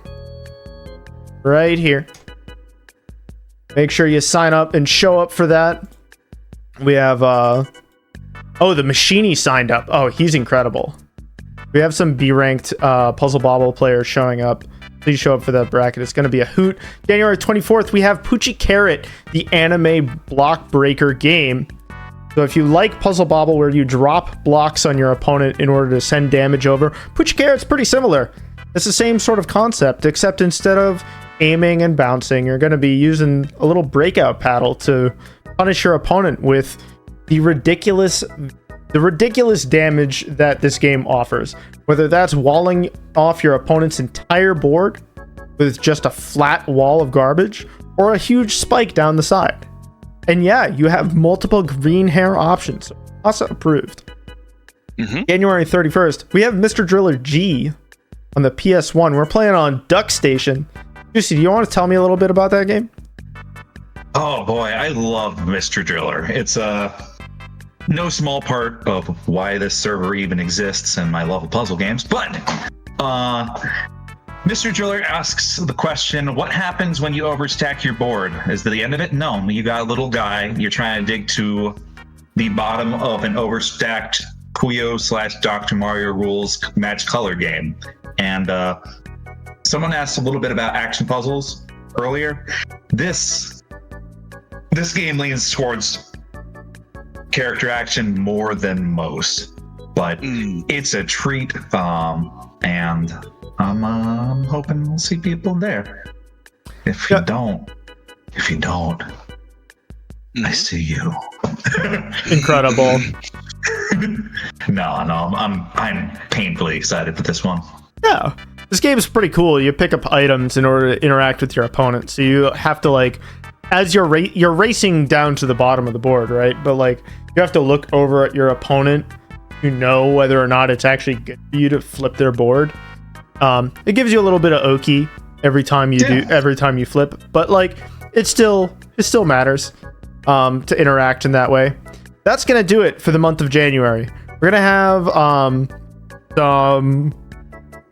Right here. Make sure you sign up and show up for that. We have the Machini signed up. Oh, he's incredible. We have some B-ranked Puzzle Bobble players showing up. Please show up for that bracket. It's going to be a hoot. January 24th, we have Poochie Carrot, the anime block breaker game. So if you like Puzzle Bobble where you drop blocks on your opponent in order to send damage over, Poochie Carrot's pretty similar. It's the same sort of concept, except instead of aiming and bouncing, you're going to be using a little breakout paddle to punish your opponent with the ridiculous damage that this game offers. Whether that's walling off your opponent's entire board with just a flat wall of garbage, or a huge spike down the side. And yeah, you have multiple green hair options. Also approved. January 31st, we have Mr. Driller G on the PS1. We're playing on Duck Station. Juicey, do you want to tell me a little bit about that game? Oh boy, I love Mr. Driller. It's no small part of why this server even exists and my love of puzzle games, but Mr. Driller asks the question, what happens when you overstack your board? Is that the end of it? No, you got a little guy, you're trying to dig to the bottom of an overstacked Puyo/Dr. Mario rules match color game. And someone asked a little bit about action puzzles earlier. This this game leans towards character action more than most, but it's a treat. And I'm hoping we'll see people there. If you don't, I see you. Incredible. No, I'm painfully excited for this one. Yeah, this game is pretty cool. You pick up items in order to interact with your opponent, so you have to like, as you're racing down to the bottom of the board, right? But like, you have to look over at your opponent to know whether or not it's actually good for you to flip their board. It gives you a little bit of okie every time you flip, but like, it still matters to interact in that way. That's gonna do it for the month of January. We're gonna have some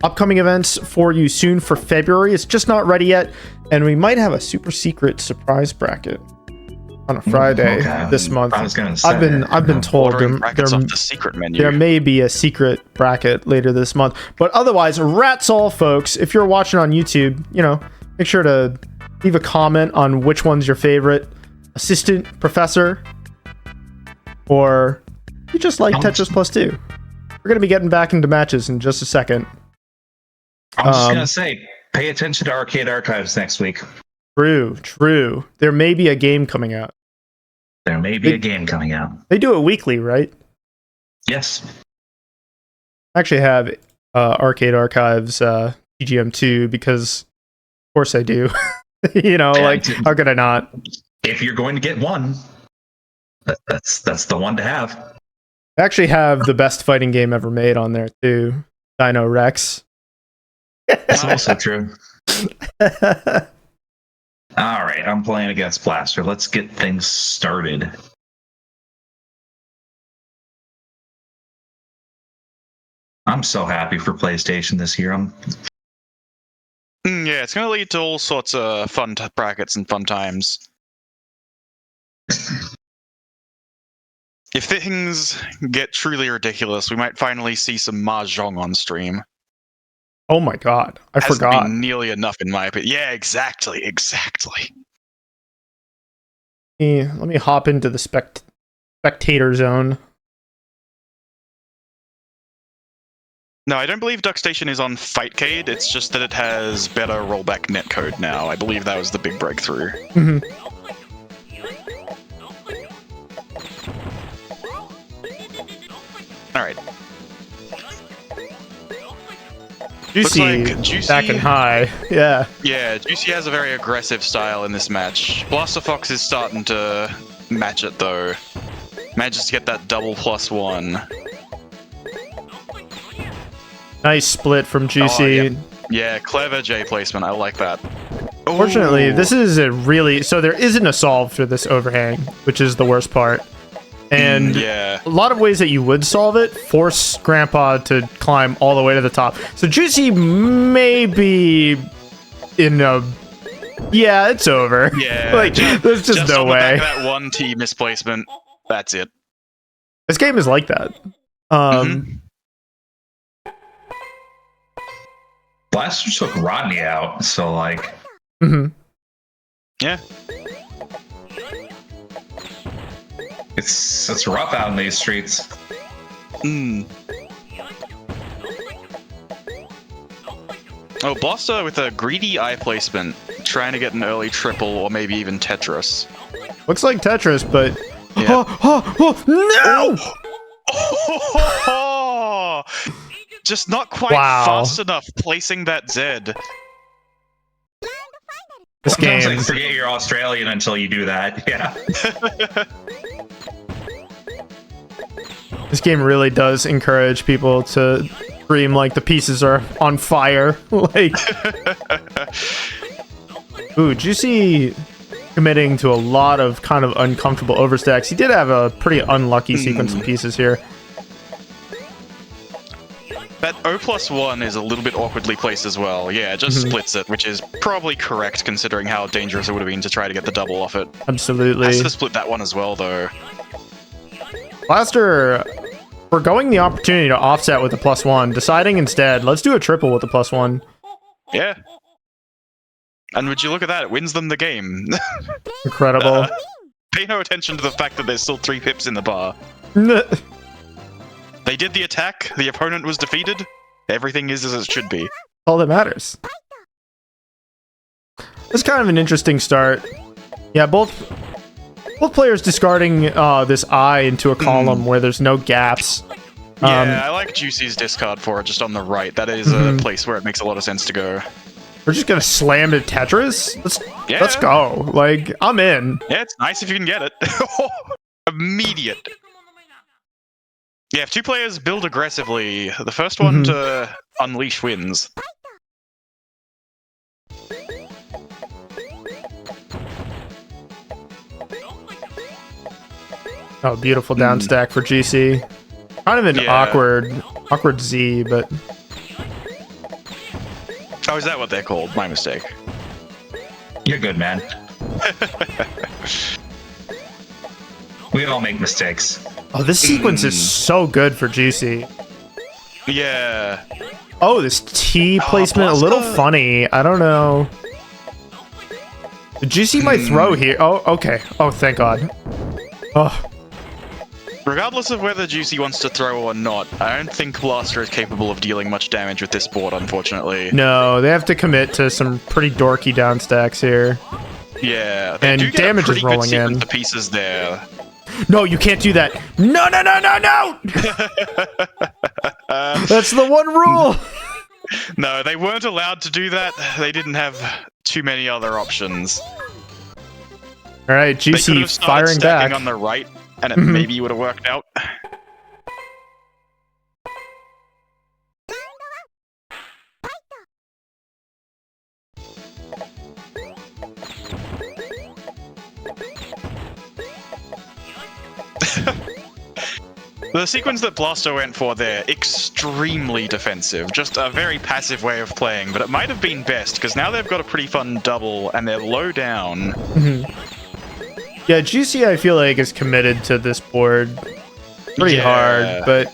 upcoming events for you soon for February. It's just not ready yet, and we might have a super secret surprise bracket on a Friday this month. I was gonna say, I've been told the secret menu. there may be a secret bracket later this month, but otherwise, Ratttz all, folks. If you're watching on YouTube, make sure to leave a comment on which one's your favorite assistant, professor, or you just like Tetris Plus 2. We're gonna be getting back into matches in just a second. I'm just gonna say, pay attention to Arcade Archives next week. True. There may be a game coming out. They do it weekly, right? Yes. I actually have Arcade Archives TGM2 because, of course, I do. Like, how could I not? If you're going to get one, that's the one to have. I actually have the best fighting game ever made on there too, Dino Rex. That's also true. All right, I'm playing against Blaster. Let's get things started. I'm so happy for PlayStation this year. Yeah, it's going to lead to all sorts of fun brackets and fun times. If things get truly ridiculous, we might finally see some mahjong on stream. Oh my god, I forgot. Hasn't been nearly enough in my opinion. Yeah, exactly. Let me hop into the spectator zone. No, I don't believe DuckStation is on Fightcade. It's just that it has better rollback netcode now. I believe that was the big breakthrough. Mm-hmm. All right. Juicey, back and high. Yeah. Yeah, Juicey has a very aggressive style in this match. blasterthefox is starting to match it though. Manages to get that double +1. Nice split from Juicey. Yeah, clever J placement. I like that. Fortunately, this is so there isn't a solve for this overhang, which is the worst part. And a lot of ways that you would solve it force Grandpa to climb all the way to the top. So Juicey may be in a... Yeah, it's over. Yeah. Like, there's just no way. That 1T misplacement, that's it. This game is like that. Blaster took Rodney out, so like... Yeah. It's rough out in these streets. Oh, Blaster with a greedy eye placement, trying to get an early triple or maybe even Tetris. Looks like Tetris, but... Yeah. No! Oh, just not quite fast enough placing that Z. Sometimes I forget you're Australian until you do that. Yeah. This game really does encourage people to scream like the pieces are on fire. Like, ooh, Juicey committing to a lot of kind of uncomfortable overstacks. He did have a pretty unlucky sequence of pieces here. That O+1 is a little bit awkwardly placed as well. Yeah, it just splits it, which is probably correct considering how dangerous it would have been to try to get the double off it. Absolutely. Has to split that one as well, though. Blaster forgoing the opportunity to offset with a +1, deciding instead, let's do a triple with a +1. Yeah. And would you look at that? It wins them the game. Incredible. Pay no attention to the fact that there's still 3 pips in the bar. They did the attack, the opponent was defeated, everything is as it should be. All that matters. It's kind of an interesting start. Yeah, both players discarding this eye into a column where there's no gaps. Yeah, I like Juicey's discard for it, just on the right. That is a place where it makes a lot of sense to go. We're just gonna slam to Tetris? Let's go. Like, I'm in. Yeah, it's nice if you can get it. Immediate. Yeah, if 2 players build aggressively, the first one to unleash wins. Oh, beautiful down stack for GC. Kind of an awkward Z, but... Oh, is that what they're called? My mistake. You're good, man. We all make mistakes. Oh, this sequence is so good for Juicy. Yeah. Oh, this T placement, a little funny. I don't know. Juicy might throw here. Oh, okay. Oh, thank God. Oh. Regardless of whether Juicy wants to throw or not, I don't think Blaster is capable of dealing much damage with this board, unfortunately. No, they have to commit to some pretty dorky down stacks here. Yeah, they and do get damage a is pretty rolling good in. The pieces there. No, you can't do that. No, no, no, no, no! That's the one rule. No, they weren't allowed to do that. They didn't have too many other options. All right, Juicy firing back on the right, and it maybe would have worked out. The sequence that Blaster went for there, extremely defensive. Just a very passive way of playing, but it might have been best, because now they've got a pretty fun double, and they're low down. Yeah, Juicy, I feel like, is committed to this board pretty hard, but...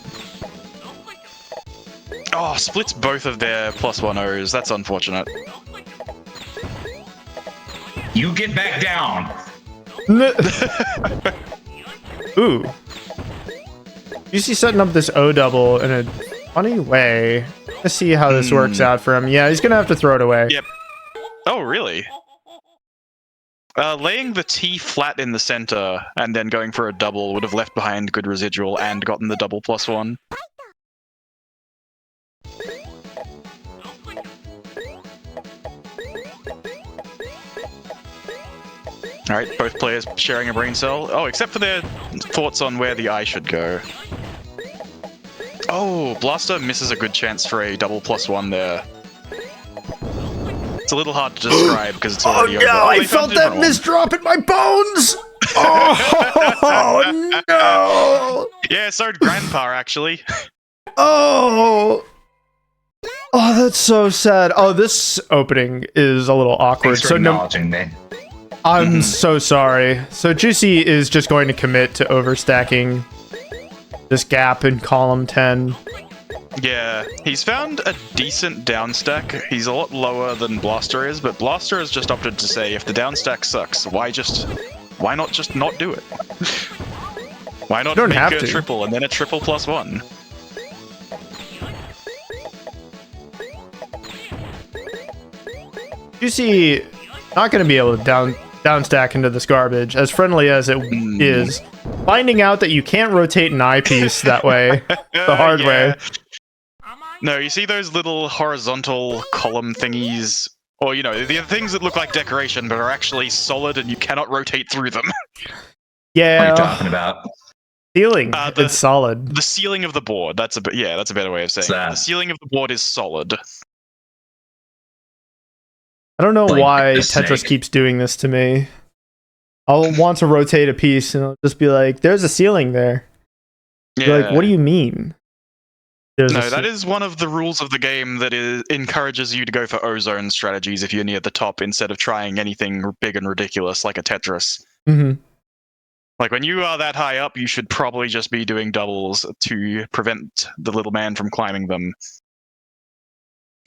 Oh, splits both of their +1-0s. That's unfortunate. You get back down! Ooh. Juicy setting up this O double in a funny way. Let's see how this works out for him. Yeah, he's gonna have to throw it away. Yep. Oh, really? Laying the T flat in the center and then going for a double would have left behind good residual and gotten the double +1. Alright, both players sharing a brain cell. Oh, except for their thoughts on where the eye should go. Oh, Blaster misses a good chance for a double +1 there. It's a little hard to describe because it's already over. Oh, I felt that misdrop in my bones! Oh, no! Yeah, so did Grandpa, actually. Oh! Oh, that's so sad. Oh, this opening is a little awkward. Thanks for acknowledging me. I'm so sorry. So Juicy is just going to commit to overstacking this gap in column 10. Yeah, he's found a decent downstack. He's a lot lower than Blaster is, but Blaster has just opted to say, if the downstack sucks, why not just not do it? Why not make a triple and then a triple +1? Juicy not going to be able to downstack into this garbage, as friendly as it is. Finding out that you can't rotate an eyepiece that way, the hard way. No, you see those little horizontal column thingies? Or, you know, the things that look like decoration but are actually solid and you cannot rotate through them. Yeah. What are you talking about? Ceiling. It's solid. The ceiling of the board. That's a better way of saying it. The ceiling of the board is solid. I don't know why Tetris keeps doing this to me. I'll want to rotate a piece and I'll just be like, there's a ceiling there. Yeah. Like, what do you mean? No, that is one of the rules of the game that encourages you to go for ozone strategies if you're near the top instead of trying anything big and ridiculous like a Tetris. Like, when you are that high up, you should probably just be doing doubles to prevent the little man from climbing them.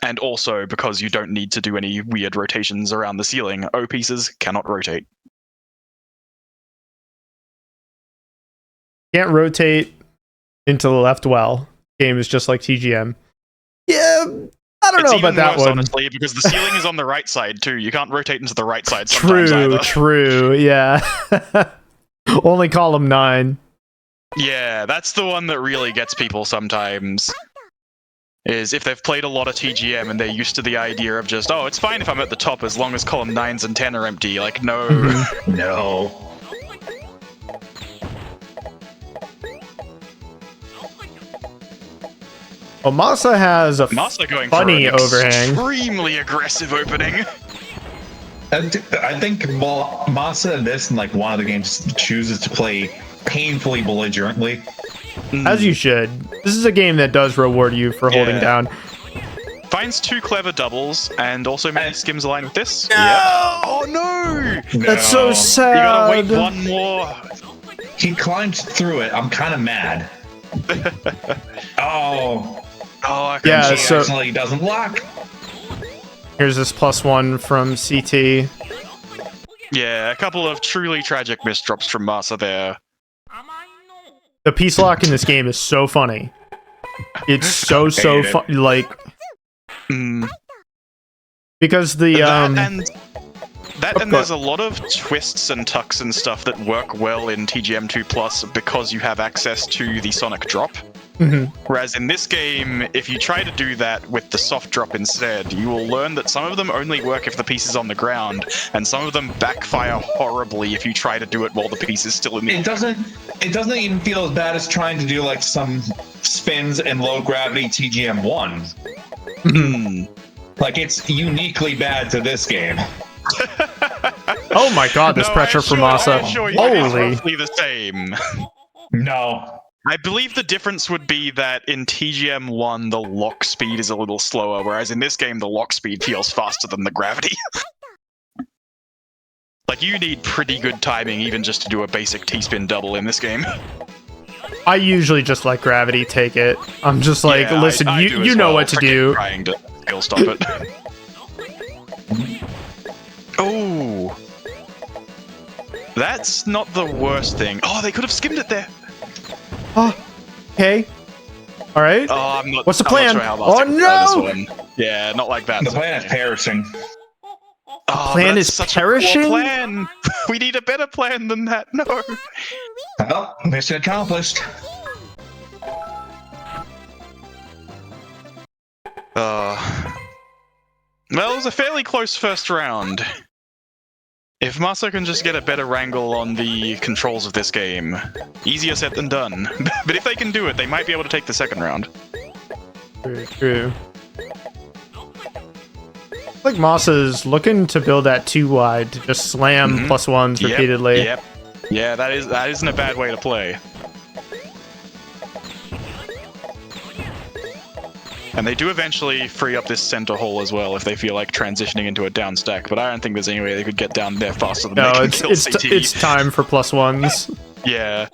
And also, because you don't need to do any weird rotations around the ceiling, O pieces cannot rotate. Can't rotate into the left well. Game is just like TGM. Yeah, I don't know about that worse, one. Honestly, because the ceiling is on the right side too. You can't rotate into the right side sometimes either. True, yeah. Only column 9. Yeah, that's the one that really gets people sometimes. Is if they've played a lot of TGM and they're used to the idea of just, oh, it's fine if I'm at the top as long as column 9s and 10 are empty. Like, no. No. Well, Masa has a going funny for an overhang. Extremely aggressive opening. And I think Masa in this and like one of the games chooses to play painfully belligerently. As you should. This is a game that does reward you for holding down. Finds 2 clever doubles and also maybe skims a line with this. No! Yeah. Oh no! That's so sad. You gotta wait one more. He climbed through it. I'm kind of mad. Oh. Oh, yeah, so actually doesn't lock. Here's this +1 from CT. Yeah, a couple of truly tragic misdrops from Masa there. The piece lock in this game is so funny. It's so fun. Like, because the and there's a lot of twists and tucks and stuff that work well in TGM2 Plus because you have access to the sonic drop. Whereas in this game, if you try to do that with the soft drop instead, you will learn that some of them only work if the piece is on the ground, and some of them backfire horribly if you try to do it while the piece is still in the air. It doesn't even feel as bad as trying to do like some spins and low gravity TGM1. Like, it's uniquely bad to this game. Oh my god, this pressure from Masa. Holy. It's roughly the same. No. I believe the difference would be that in TGM1, the lock speed is a little slower, whereas in this game, the lock speed feels faster than the gravity. Like, you need pretty good timing even just to do a basic T-spin double in this game. I usually just let gravity take it. I'm just like, yeah, listen, you know what to do. Trying to skill stop it. Oh! That's not the worst thing. Oh, they could have skimmed it there. Oh, okay. All right. Oh, I'm not. What's the plan? I'm not sure how Oh no! This one. Yeah, not like that. The plan is perishing. Oh, plan is perishing. Plan. We need a better plan than that. No. Well, mission accomplished. Well, it was a fairly close first round. If Masa can just get a better wrangle on the controls of this game, easier said than done. But if they can do it, they might be able to take the second round. Very true. I think Masa's looking to build that 2 wide to just slam +1s repeatedly. Yep. Yeah, that isn't a bad way to play. And they do eventually free up this center hole as well if they feel like transitioning into a down stack, but I don't think there's any way they could get down there faster than they can kill CT. It's time for +1s. Yeah.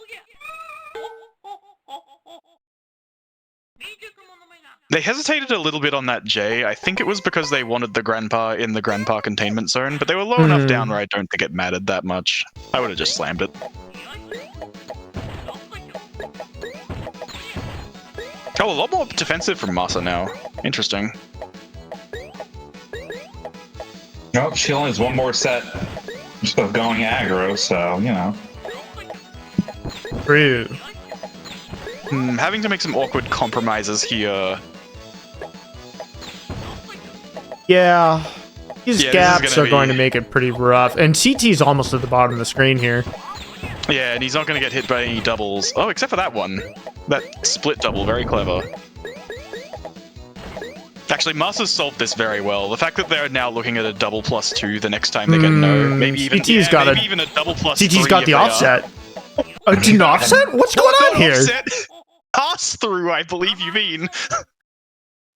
They hesitated a little bit on that J. I think it was because they wanted the grandpa in the grandpa containment zone, but they were low enough down where I don't think it mattered that much. I would have just slammed it. Oh, a lot more defensive from Masa now. Interesting. Nope, she only has one more set of going aggro, so, you know. True. Having to make some awkward compromises here. Yeah. These gaps are going to make it pretty rough. And CT's almost at the bottom of the screen here. Yeah, and he's not going to get hit by any doubles. Oh, except for that one. That split double, very clever. Actually, Masa's solved this very well. The fact that they're now looking at a double +2 the next time they get no, maybe even even a double +3. CT's got the offset. An offset? What's going on here? Offset? Pass through, I believe you mean.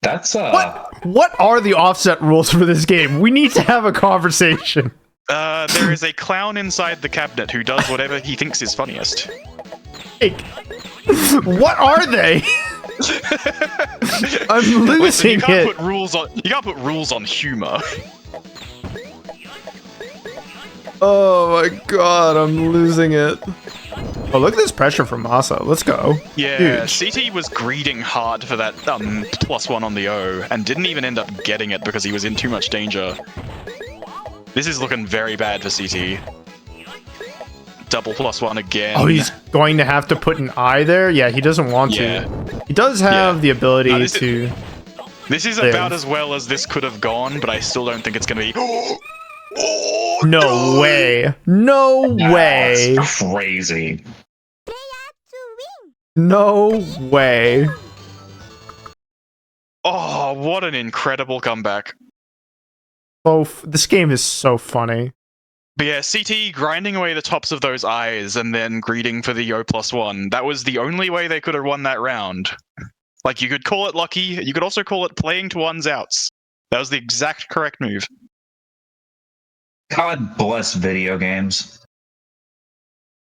That's What are the offset rules for this game? We need to have a conversation. There is a clown inside the cabinet who does whatever he thinks is funniest. Like, what are they? I'm losing you can't put rules on humor. Oh my god, I'm losing it. Oh, look at this pressure from Masa. Let's go. Yeah, Huge. CT was greeding hard for that +1 on the O, and didn't even end up getting it because he was in too much danger. This is looking very bad for CT. Double +1 again. Oh, he's going to have to put an eye there? Yeah, he doesn't want to. He does have the ability to... This is about as well as this could have gone, but I still don't think it's going to be... Oh, no way. No way. That's crazy. No way. Oh, what an incredible comeback. Oh, this game is so funny. But yeah, CT grinding away the tops of those eyes and then greeting for the O +1. That was the only way they could have won that round. Like, you could call it lucky, you could also call it playing to one's outs. That was the exact correct move. God bless video games.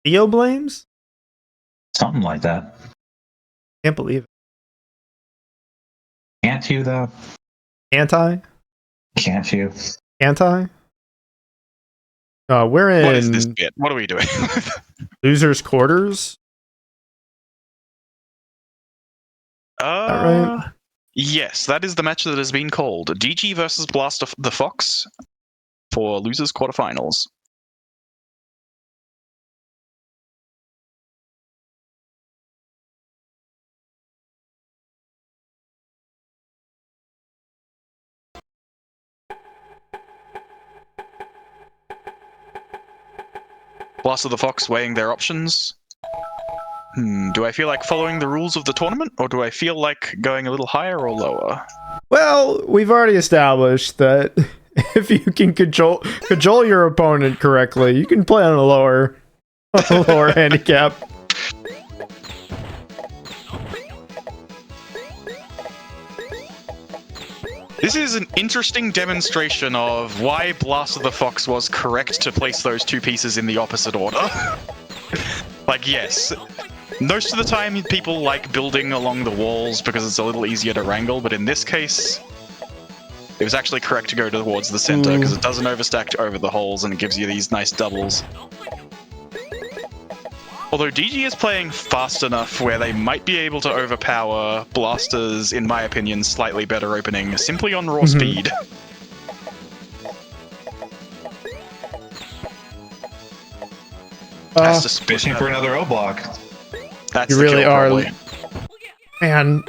Theo blames? Something like that. Can't believe it. Can't you, though? Anti? Can't you? Anti? We're in... What is this bit? What are we doing? losers' quarters? Right? Yes, that is the match that has been called. DG versus Blaster the Fox for losers quarterfinals. Blaster the Fox weighing their options. Do I feel like following the rules of the tournament, or do I feel like going a little higher or lower? Well, we've already established that if you can cajole your opponent correctly, you can play on a lower handicap. This is an interesting demonstration of why Blaster the Fox was correct to place those two pieces in the opposite order. Like, yes, most of the time people like building along the walls because it's a little easier to wrangle, but in this case, it was actually correct to go towards the center because it doesn't overstack over the holes and it gives you these nice doubles. Although DG is playing fast enough where they might be able to overpower Blaster's, in my opinion, slightly better opening simply on raw speed. Has to spit Fishing for another O block. That's You the really kill, are. probably. Man,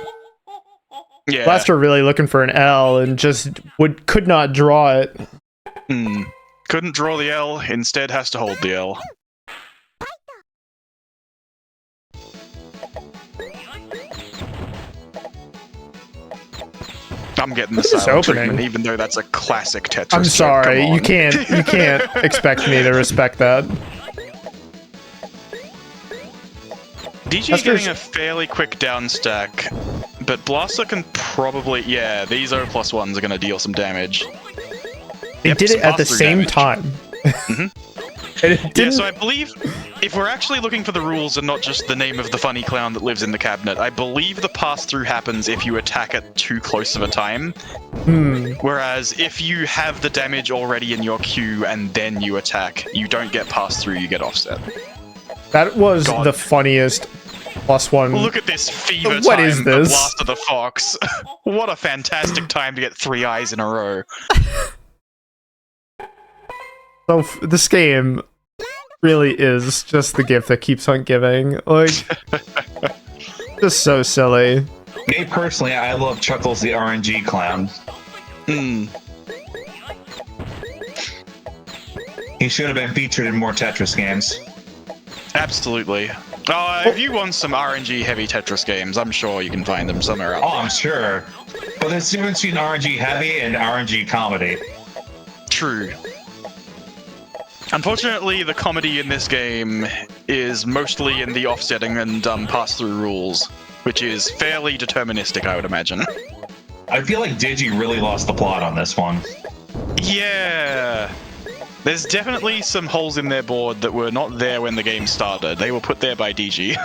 Yeah. Blaster really looking for an L and just could not draw it. Couldn't draw the L, instead has to hold the L. I'm getting the Look at this silent opening. treatment, even though that's a classic Tetris. I'm joke, sorry, come on. you can't expect me to respect that. DG That's getting for- a fairly quick down stack, but Blaster can probably... Yeah, these O +1s are going to deal some damage. They Yep, did it at the pass-through same damage. time. And it Yeah, didn't. so I believe if we're actually looking for the rules and not just the name of the funny clown that lives in the cabinet, I believe the pass-through happens if you attack at too close of a time. Whereas if you have the damage already in your queue and then you attack, you don't get pass-through, you get offset. That was God. the funniest +1. Look at this fever What time is of this? Blaster the Fox. What a fantastic time to get 3 eyes in a row. So this game really is just the gift that keeps on giving. Like, just so silly. Me personally, I love Chuckles the RNG clown. He should have been featured in more Tetris games. Absolutely. If you want some RNG heavy Tetris games, I'm sure you can find them somewhere out Oh, there. I'm sure. But there's a difference between RNG heavy and RNG comedy. True. Unfortunately, the comedy in this game is mostly in the offsetting and pass-through rules, which is fairly deterministic, I would imagine. I feel like Digi really lost the plot on this one. Yeah. There's definitely some holes in their board that were not there when the game started. They were put there by DG.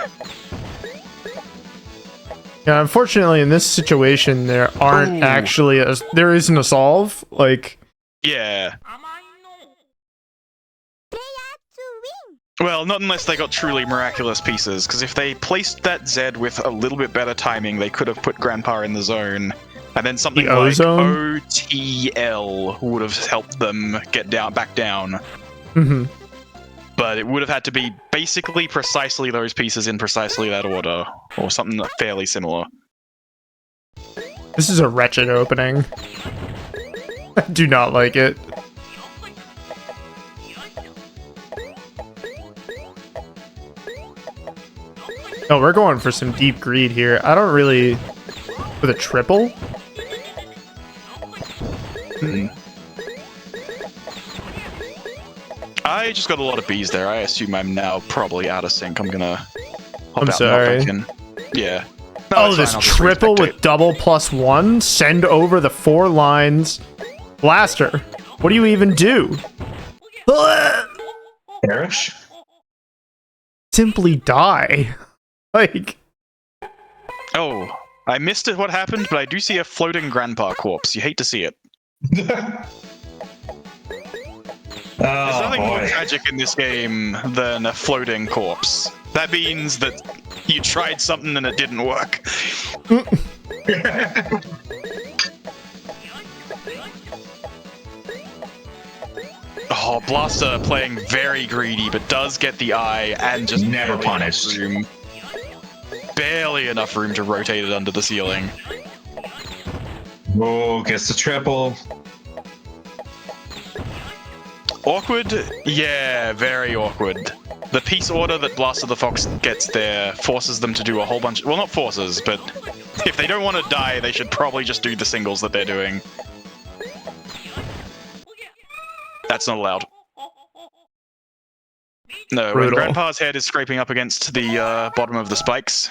Yeah, unfortunately, in this situation, there aren't actually there isn't a solve. Like, Yeah. Well, not unless they got truly miraculous pieces, because if they placed that Z with a little bit better timing, they could have put Grandpa in the zone, and then something The like O-zone? OTL would have helped them get back down. Mm-hmm. But it would have had to be basically precisely those pieces in precisely that order, or something fairly similar. This is a wretched opening. I do not like it. No, we're going for some deep greed here. I don't really... With a triple? I just got a lot of Bs there. I assume I'm now probably out of sync. I'm gonna hop I'm out sorry. and hop back in. Yeah. No, Oh, it's this fine, I'll just triple re-spectate. with double +1? Send over the 4 lines. Blaster, what do you even do? Perish? Simply die. Like... Oh, I missed it. What happened? But I do see a floating grandpa corpse. You hate to see it. There's nothing more boy. tragic in this game than a floating corpse. That means that you tried something and it didn't work. Oh, Blaster playing very greedy, but does get the eye and just Never barely punished. enough room. Barely enough room to rotate it under the ceiling. Oh, gets the triple. Awkward? Yeah, very awkward. The piece order that Blaster the Fox gets there forces them to do a whole bunch... Well, not forces, but if they don't want to die, they should probably just do the singles that they're doing. That's not allowed. No, when Brutal. Grandpa's head is scraping up against the bottom of the spikes,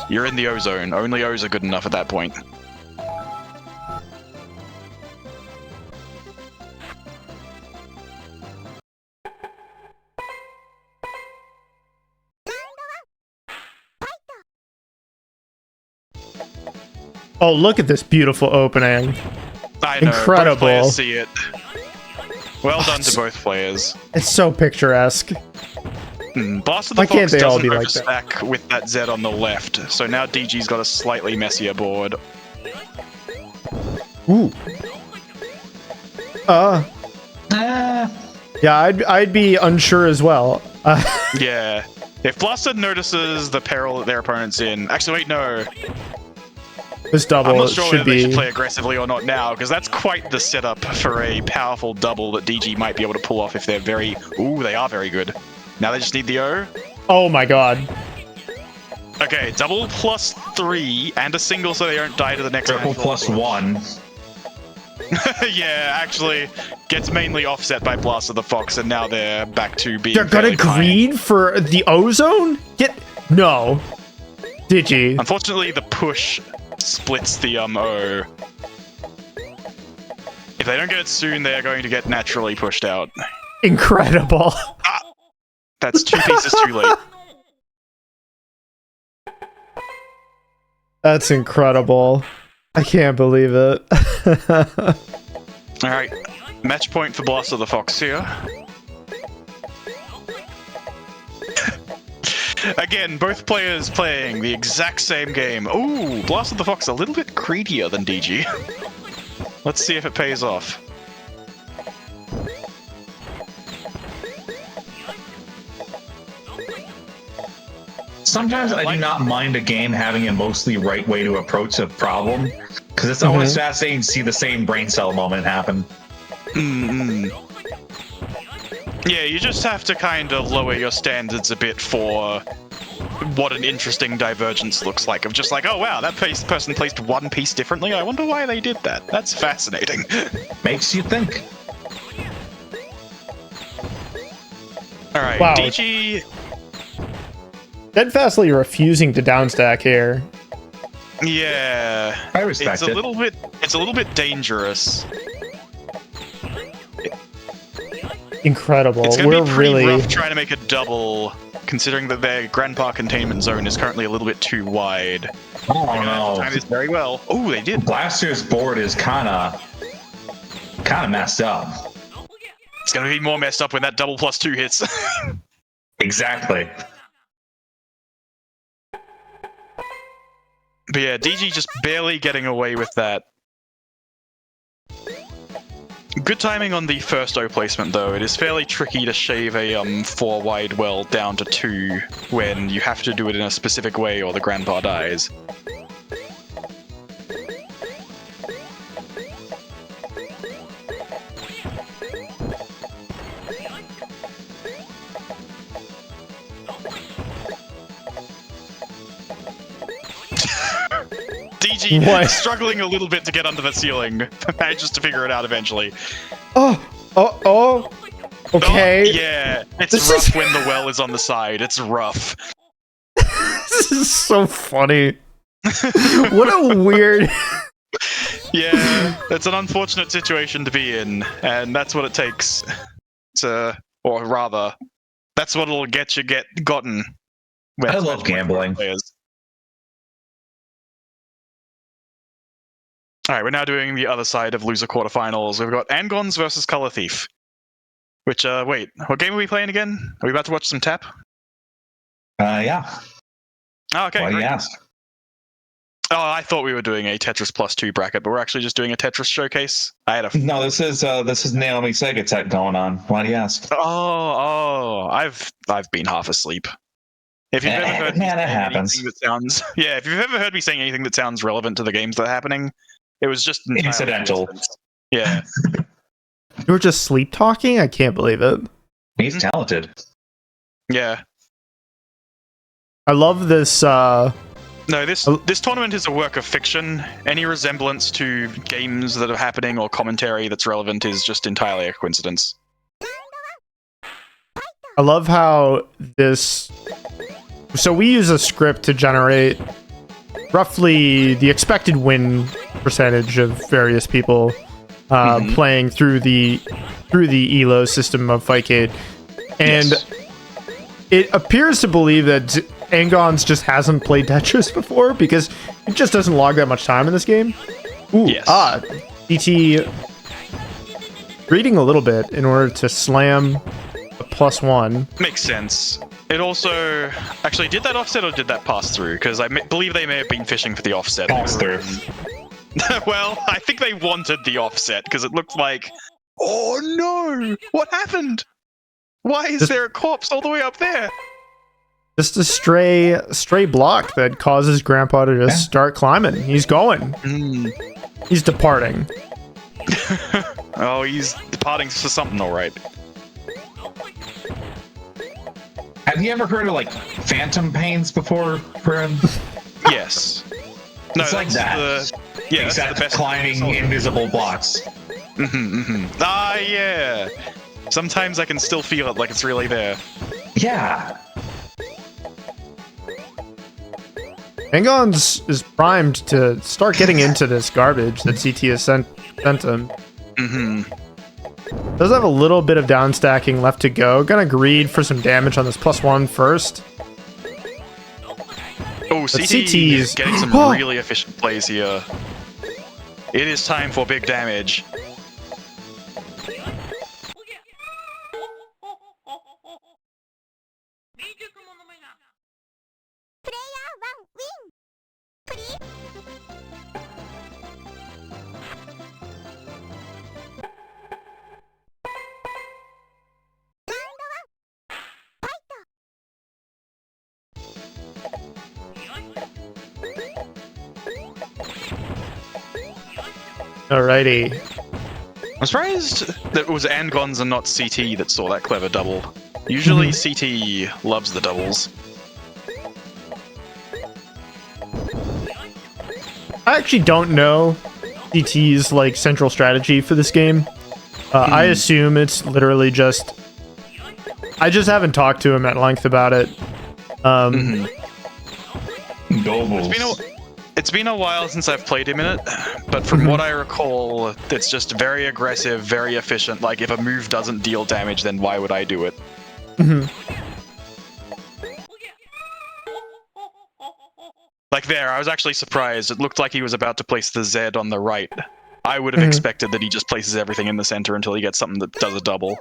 you're in the O zone. Only O's are good enough at that point. Oh, look at this beautiful opening. I know, Incredible. both players see it. Well done to both players. It's so picturesque. Blaster the Why can't Fox they all doesn't be like that? overstack with that Z on the left, so now DG's got a slightly messier board. Ooh. Yeah, I'd be unsure as well. Yeah. If Blaster notices the peril that their opponent's in... Actually, wait, no. This double I'm not sure should whether they should be... play aggressively or not now, because that's quite the setup for a powerful double that DG might be able to pull off if they're very... Ooh, they are very good. Now they just need the O. Oh my god. Okay, double +3 and a single so they don't die to the next Triple handful. +1. Yeah, actually, gets mainly offset by Blaster the Fox, and now they're back to being They're gonna fairly fine. greed for the ozone? No. Digi. Unfortunately, the push splits the O. If they don't get it soon, they are going to get naturally pushed out. Incredible. That's 2 pieces too late. That's incredible. I can't believe it. Alright, match point for Blaster the Fox here. Again, both players playing the exact same game. Ooh, Blaster the Fox a little bit greedier than DG. Let's see if it pays off. Sometimes I do not mind a game having a mostly right way to approach a problem, because it's always fascinating to see the same brain cell moment happen. Yeah, you just have to kind of lower your standards a bit for what an interesting divergence looks like. Of just like, oh wow, that person placed one piece differently. I wonder why they did that. That's fascinating. Makes you think. All right, Wow. DG. Steadfastly refusing to downstack here. Yeah, I respect it's a it. little bit. It's a little bit dangerous. Incredible. It's gonna We're be pretty really rough trying to make a double, considering that their Grandpa containment zone is currently a little bit too wide. Oh Time no. this very well. Oh, they did. Blaster's board is kind of messed up. It's gonna be more messed up when that double +2 hits. Exactly. But yeah, DG just barely getting away with that. Good timing on the first O placement, though. It is fairly tricky to shave a 4 wide well down to 2 when you have to do it in a specific way or the grandpa dies. DG What? struggling a little bit to get under the ceiling, manages to figure it out eventually. Oh. Okay. Oh, yeah, it's This rough is- when the well is on the side. It's rough. This is so funny. What a weird. Yeah, it's an unfortunate situation to be in, and that's what it takes to, or rather, that's what'll get you gotten. I love gambling. Alright, we're now doing the other side of loser quarterfinals. We've got Andgonz versus Color Thief. Which, wait, what game are we playing again? Are we about to watch some tap? Yeah. Oh, okay. Why do you great. ask? Oh, I thought we were doing a Tetris plus 2 bracket, but we're actually just doing a Tetris showcase. I had a. No, this is Naomi Sega Tech going on. Why do you ask? I've been half asleep. If you've ever heard me Man, it saying happens. anything that sounds, yeah, if you've ever heard me saying anything that sounds relevant to the games that are happening, it was just entirely Incidental. coincidence. Yeah. You were just sleep talking? I can't believe it. He's talented. Yeah. I love this. No, this tournament is a work of fiction. Any resemblance to games that are happening or commentary that's relevant is just entirely a coincidence. I love how this. So we use a script to generate roughly the expected win percentage of various people playing through the ELO system of Fightcade, and Yes. it appears to believe that Andgonz just hasn't played Tetris before because he just doesn't log that much time in this game. Ooh, Yes. DT reading a little bit in order to slam a +1. Makes sense. It also actually did that offset or did that pass through? Because I believe they may have been fishing for the offset. Pass through. Well, I think they wanted the offset because it looked like, oh no, what happened? Why is there a corpse all the way up there? Just a stray block that causes Grandpa to just start climbing. He's going. He's departing. Oh, he's departing for something, all right. Have you ever heard of like phantom pains before, Bryn? Yes. No, It's like that. That's the Except best climbing invisible blocks. Ah, yeah. Sometimes I can still feel it like it's really there. Yeah. Andgonz is primed to start getting into this garbage that CT has sent him. Does have a little bit of down stacking left to go. Gonna greed for some damage on this +1 first. Oh, But CT is CT's getting some really efficient plays here. It is time for big damage. Alrighty. I'm surprised that it was Andgonz and not CT that saw that clever double. Usually CT loves the doubles. I actually don't know CT's like central strategy for this game. I assume it's literally just. I just haven't talked to him at length about it. Doubles. It's been a while since I've played him in it, but from what I recall, it's just very aggressive, very efficient. Like, if a move doesn't deal damage, then why would I do it? Like there, I was actually surprised. It looked like he was about to place the Z on the right. I would have expected that he just places everything in the center until he gets something that does a double.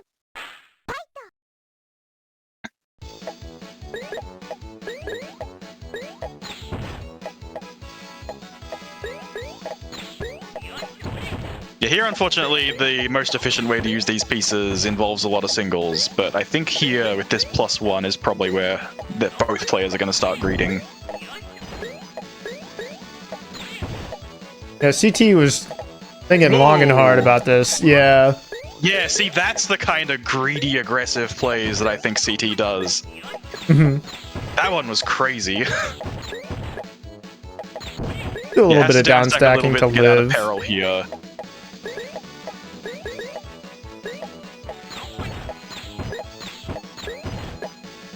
here, unfortunately, the most efficient way to use these pieces involves a lot of singles, but I think here, with this +1, is probably where both players are going to start greeting. Yeah, CT was thinking long and hard about this. Yeah. Yeah, see, that's the kind of greedy, aggressive plays that I think CT does. That one was crazy. Do a little bit of down stacking to get out of live. peril here.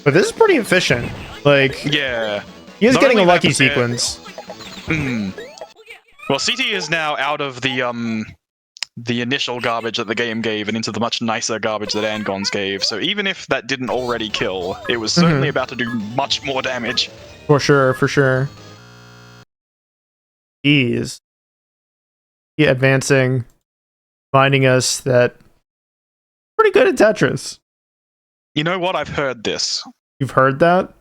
But this is pretty efficient. Like, Yeah. he is Not getting a only that, lucky but they're- sequence. Well, CT is now out of the initial garbage that the game gave and into the much nicer garbage that Andgonz gave. So even if that didn't already kill, it was certainly about to do much more damage. For sure, for sure. Jeez. Yeah, advancing, reminding us that pretty good at Tetris. You know what? I've heard this. You've heard that?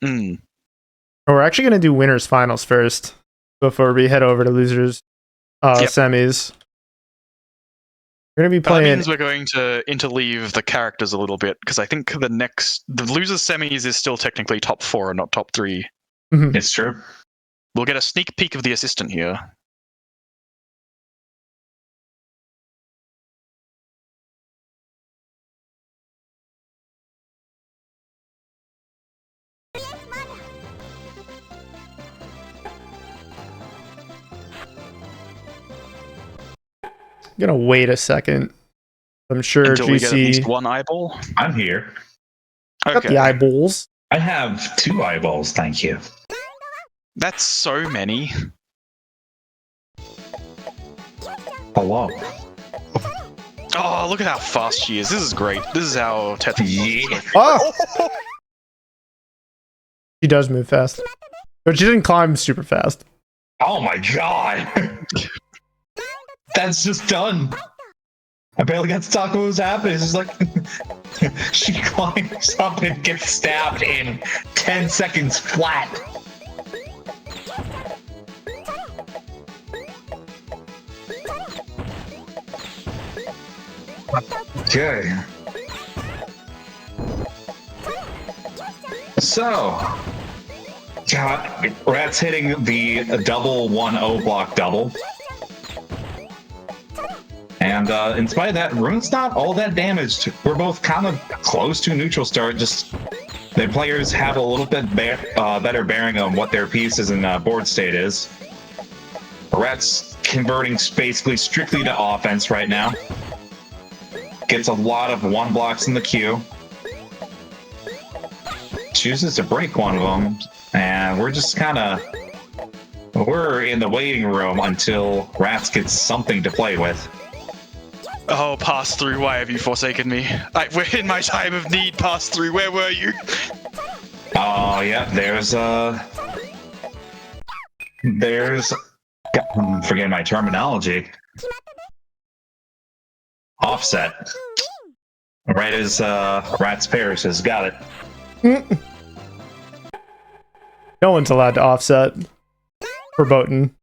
Mm. Oh, we're actually going to do winners finals first before we head over to losers semis. We're going to be That playing. means we're going to interleave the characters a little bit, because I think the losers semis is still technically top 4 and not top 3. It's true. We'll get a sneak peek of the assistant here. I'm going to wait a second. I'm sure Until we get at Juicey least one eyeball. I'm here. got the eyeballs. I have 2 eyeballs, thank you. That's so many. Hello. Oh, look at how fast she is. This is great. This is how Tetris. Yeah. Oh! She does move fast. But she didn't climb super fast. Oh my god. That's just done. I barely got to talk about what was happening. It's just like she climbs up and gets stabbed in 10 seconds flat. Okay. So, God, Ratttz hitting the double 1-0 block double. And in spite of that, Rune's not all that damaged. We're both kind of close to neutral start. Just the players have a little bit better bearing on what their pieces and board state is. Ratttz converting basically strictly to offense right now. Gets a lot of 1 blocks in the queue. Chooses to break one of them. And we're just kind of... We're in the waiting room until Ratttz gets something to play with. Oh, pass through, why have you forsaken me? We're in my time of need, pass through, where were you? Oh, yeah, I'm forgetting my terminology. Offset. Right as Ratttz perishes, got it. No one's allowed to offset. Verboten.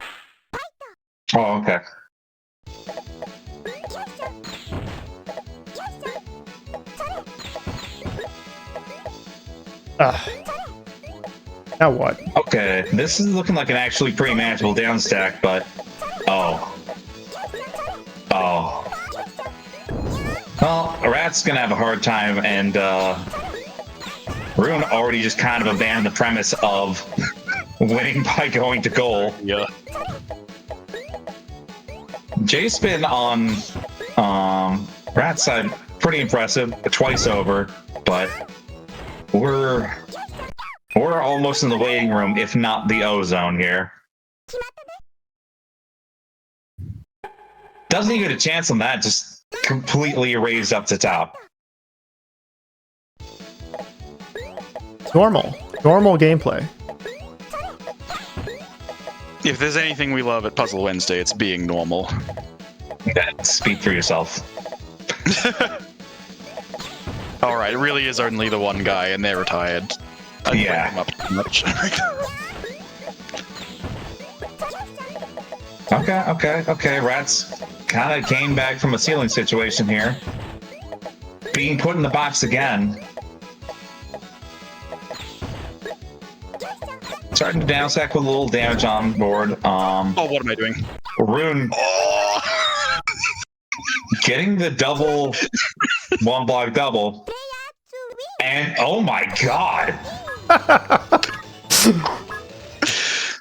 Oh, okay. Now what? Okay, this is looking like an actually pretty manageable down stack, but... Oh. Oh. Well, Rattt's gonna have a hard time, and Rune already just kind of abandoned the premise of winning by going to goal. Yeah. J-spin on Rattt's side, pretty impressive, twice over, but we're almost in the waiting room, if not the O-zone here. Doesn't even get a chance on that, just completely raised up to top. Normal gameplay. If there's anything we love at Puzzle Wednesday, it's being normal. Speak for yourself. Alright, it really is only the one guy, and they're retired. I didn't Yeah. bring them up too much. Okay, Ratttz kind of came back from a ceiling situation here. Being put in the box again. Starting to downstack with a little damage on board. Oh, what am I doing? Rune Oh! getting the double one block double. And oh my god.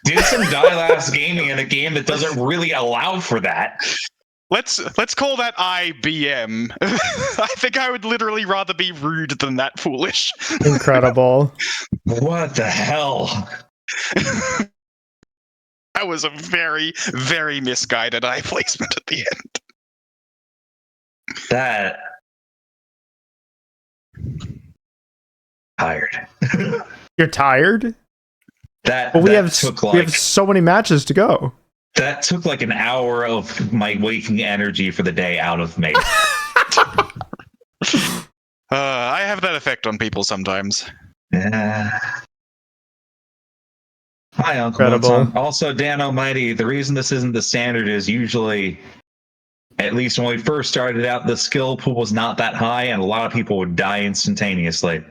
Did some die-last gaming in a game that doesn't really allow for that. Let's call that IBM. I think I would literally rather be rude than that foolish. Incredible. What the hell? That was a very, very misguided eye placement at the end. That tired. You're tired? That But we that have took we like have so many matches to go. that took like an hour of my waking energy for the day out of me. I have that effect on people sometimes. Yeah. Hi, Uncle Incredible. Mozart. Also, Dan Almighty, the reason this isn't the standard is usually, at least when we first started out, the skill pool was not that high, and a lot of people would die instantaneously.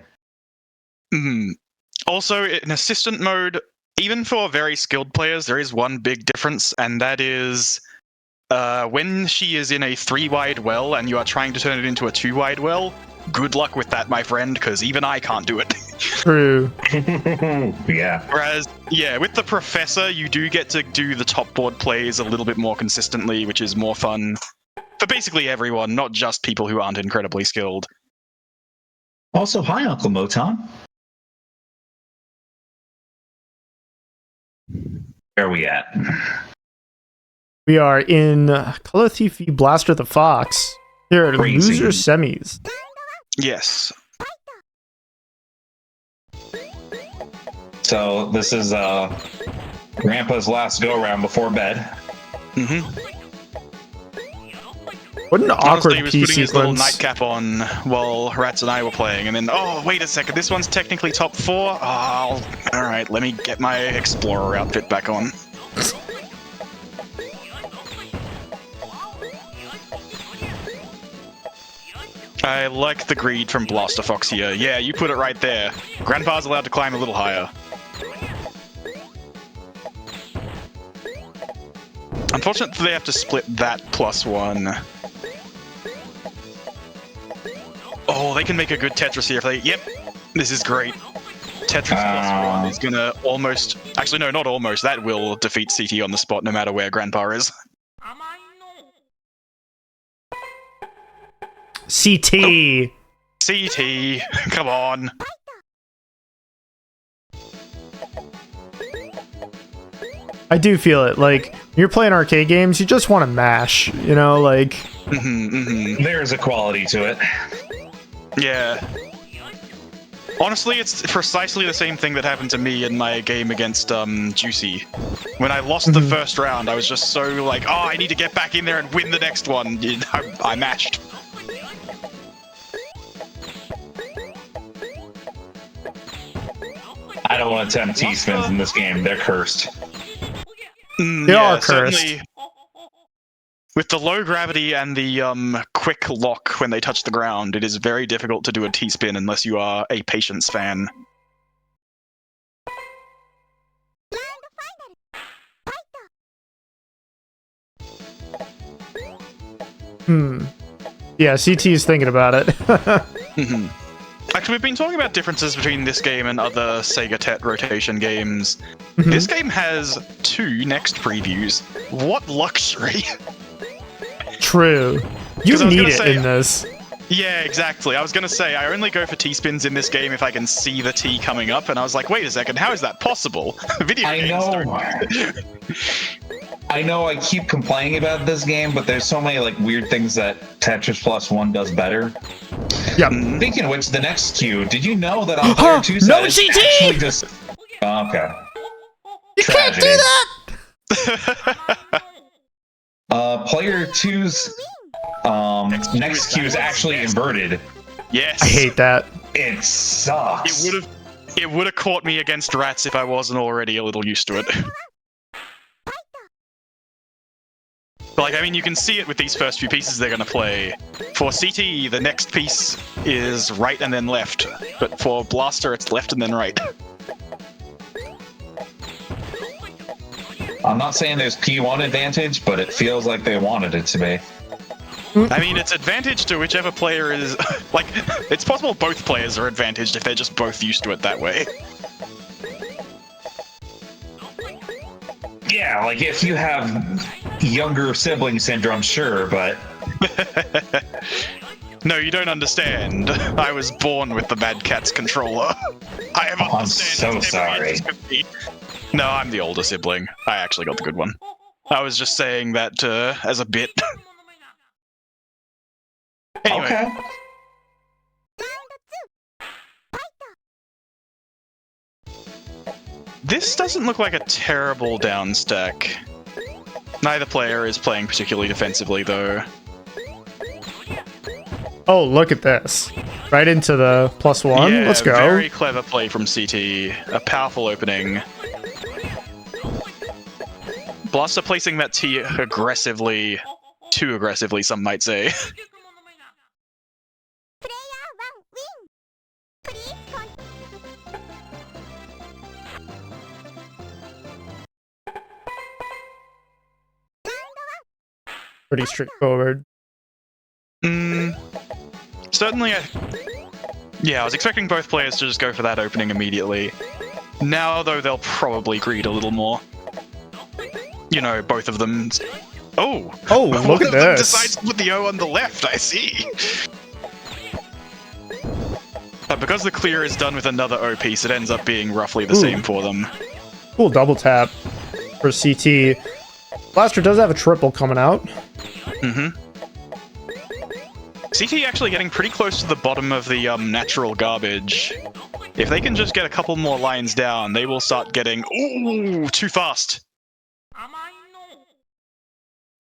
Mhm. Also, in assistant mode, even for very skilled players, there is one big difference, and that is when she is in a 3-wide well and you are trying to turn it into a 2-wide well, good luck with that, my friend, because even I can't do it. True. Yeah. Whereas, yeah, with the Professor, you do get to do the top board plays a little bit more consistently, which is more fun for basically everyone, not just people who aren't incredibly skilled. Also, hi, Uncle Moton. Where are we at? We are in Color Thief v Blaster the Fox. Here are Crazy. loser semis. Yes. So this is Grandpa's last go-around before bed. Mm-hmm. What an awkward Honestly, he was P putting his little sequence. nightcap on while Ratttz and I were playing, and then, oh, wait a second, this one's technically top 4? Oh, alright, let me get my Explorer outfit back on. I like the greed from Blasterfox here. Yeah, you put it right there. Grandpa's allowed to climb a little higher. Unfortunately, they have to split that +1. Oh, they can make a good Tetris here if they... Yep, this is great. Tetris +1 is gonna almost... Actually, no, not almost. That will defeat CT on the spot no matter where Grandpa is. CT. CT, come on. I do feel it. Like, when you're playing arcade games, you just want to mash, you know, like... There's a quality to it. Yeah. Honestly, it's precisely the same thing that happened to me in my game against Juicey. When I lost the first round, I was just so like, oh, I need to get back in there and win the next one. I mashed. I don't want to attempt T-spins in this game. They're cursed. They are cursed. Certainly. With the low gravity and the quick lock when they touch the ground, it is very difficult to do a T-spin unless you are a Patience fan. Yeah, CT is thinking about it. Actually, we've been talking about differences between this game and other Sega Tet rotation games. This game has 2 next previews. What luxury! True. 'Cause You I was need gonna it say- in this. Yeah, exactly. I was gonna say, I only go for T-spins in this game if I can see the T coming up, and I was like, wait a second, how is that possible? Video I games know. don't. I know I keep complaining about this game, but there's so many like weird things that Tetris +1 does better. Yep. Speaking of which, the next cue, did you know that on player 2 No it's GT! actually just... Oh, okay. You can't do Tragedy. that! Player 2's next cue is actually inverted. Yes. I hate that. It sucks. It would have caught me against Ratttz if I wasn't already a little used to it. But, like, I mean, you can see it with these first few pieces they're going to play. For CT, the next piece is right and then left. But for Blaster, it's left and then right. I'm not saying there's P1 advantage, but it feels like they wanted it to be. I mean, it's advantage to whichever player is... like, it's possible both players are advantaged if they're just both used to it that way. Yeah, like if you have younger sibling syndrome, sure, but... No, you don't understand. I was born with the Mad Catz controller. I have I'm so sorry. No, I'm the older sibling. I actually got the good one. I was just saying that as a bit. Anyway. Okay. This doesn't look like a terrible down stack. Neither player is playing particularly defensively, though. Oh, look at this. Right into the +1. Yeah, Let's go. Very clever play from CT. A powerful opening. Blaster placing that T aggressively. Too aggressively, some might say. Pretty straightforward. Certainly, yeah, I was expecting both players to just go for that opening immediately. Now, though, they'll probably greed a little more. You know, both of them. Oh! Oh, look at this. Decides to put the O on the left, I see. But because the clear is done with another O piece, it ends up being roughly the same for them. Cool double tap for CT. Blaster does have a triple coming out. Mm-hmm. CT actually getting pretty close to the bottom of the natural garbage. If they can just get a couple more lines down, they will start getting... Ooh, too fast!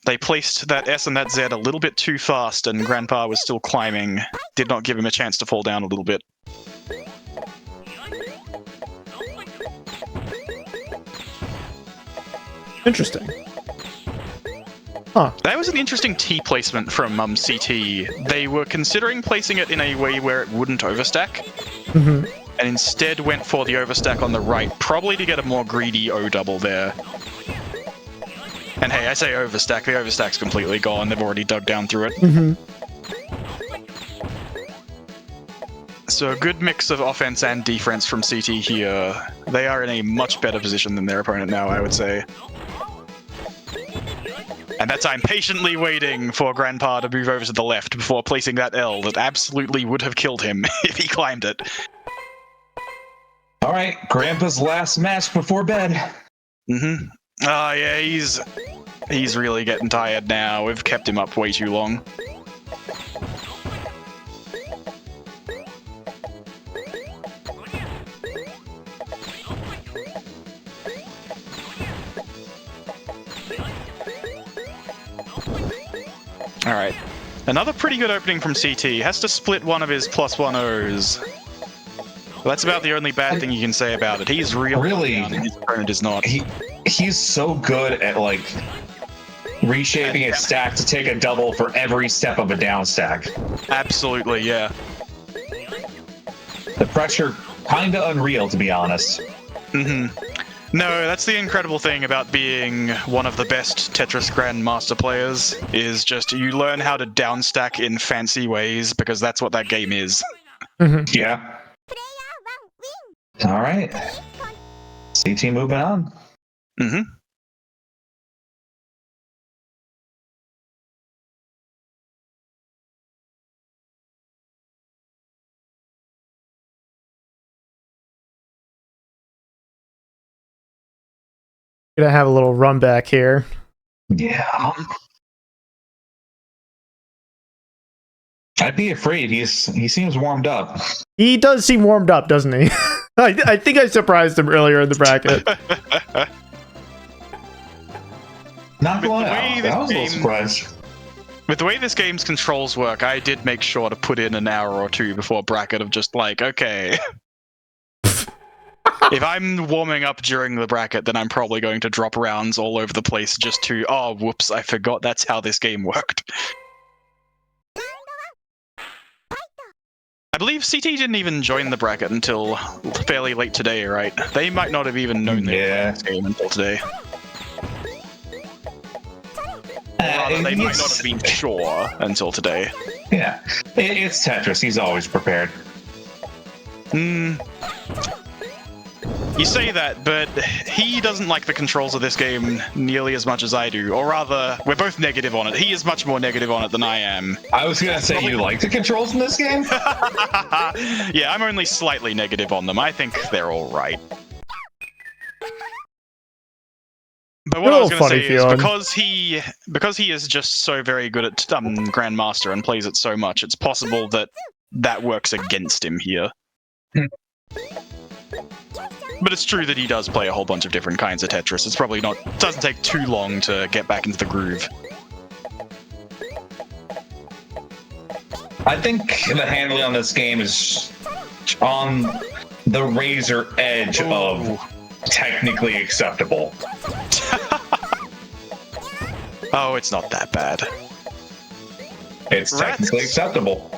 They placed that S and that Z a little bit too fast, and Grandpa was still climbing. Did not give him a chance to fall down a little bit. Interesting. Huh. That was an interesting T placement from CT. They were considering placing it in a way where it wouldn't overstack, and instead went for the overstack on the right, probably to get a more greedy O double there. And hey, I say overstack, the overstack's completely gone, they've already dug down through it. So a good mix of offense and defense from CT here. They are in a much better position than their opponent now, I would say. And that's I'm patiently waiting for Grandpa to move over to the left before placing that L that absolutely would have killed him if he climbed it. Alright, Grandpa's last match before bed. Ah, yeah, he's really getting tired now. We've kept him up way too long. Alright. Another pretty good opening from CT. Has to split one of his +1 O's. Well, that's about the only bad thing you can say about it. He's really down and his opponent is not. He's so good at, like, reshaping his stack to take a double for every step of a down stack. Absolutely, yeah. The pressure, kinda unreal, to be honest. No, that's the incredible thing about being one of the best Tetris Grandmaster players, is just you learn how to downstack in fancy ways, because that's what that game is. Yeah. Alright. CT moving on. Gonna have a little run back here. Yeah. I'd be afraid. He seems warmed up. He does seem warmed up, doesn't he? I think I surprised him earlier in the bracket. Not going out. That was a little surprise. With the way this game's controls work, I did make sure to put in an hour or two before bracket of just like, okay. If I'm warming up during the bracket, then I'm probably going to drop rounds all over the place just to, oh, whoops, I forgot that's how this game worked. I believe CT didn't even join the bracket until fairly late today, right? They might not have even known they were playing this game until today. Rather, they might not have been sure until today. Yeah, it's Tetris. He's always prepared. You say that, but he doesn't like the controls of this game nearly as much as I do. Or rather, we're both negative on it. He is much more negative on it than I am. I was gonna say, you like the controls in this game? Yeah, I'm only slightly negative on them. I think they're all right. But what I was going to say is, because he is just so very good at Grandmaster and plays it so much, it's possible that that works against him here. But it's true that he does play a whole bunch of different kinds of Tetris. It's probably not... It doesn't take too long to get back into the groove. I think the handling on this game is on the razor edge of technically acceptable. Oh, it's not that bad. It's technically acceptable.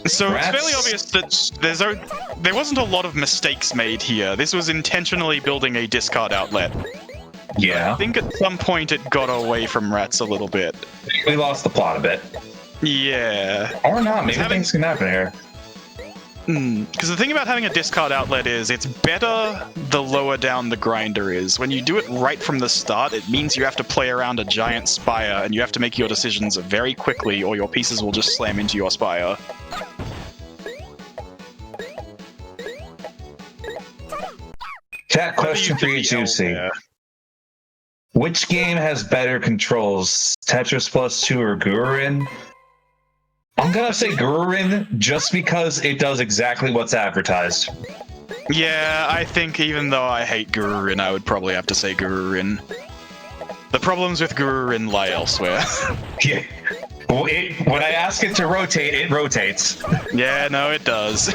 So it's fairly obvious that there wasn't a lot of mistakes made here. This was intentionally building a discard outlet. Yeah. I think at some point it got away from Ratttz a little bit. We lost the plot a bit. Yeah. Or not, maybe things can happen here. Because the thing about having a discard outlet is it's better the lower down the grinder is. When you do it right from the start, it means you have to play around a giant spire and you have to make your decisions very quickly or your pieces will just slam into your spire. Chat question for you, Juicey. Which game has better controls, Tetris Plus 2 or Gururin? I'm gonna say Gururin just because it does exactly what's advertised. Yeah, I think even though I hate Gururin, I would probably have to say Gururin. The problems with Gururin lie elsewhere. Yeah. Well, when I ask it to rotate, it rotates. Yeah, no, it does.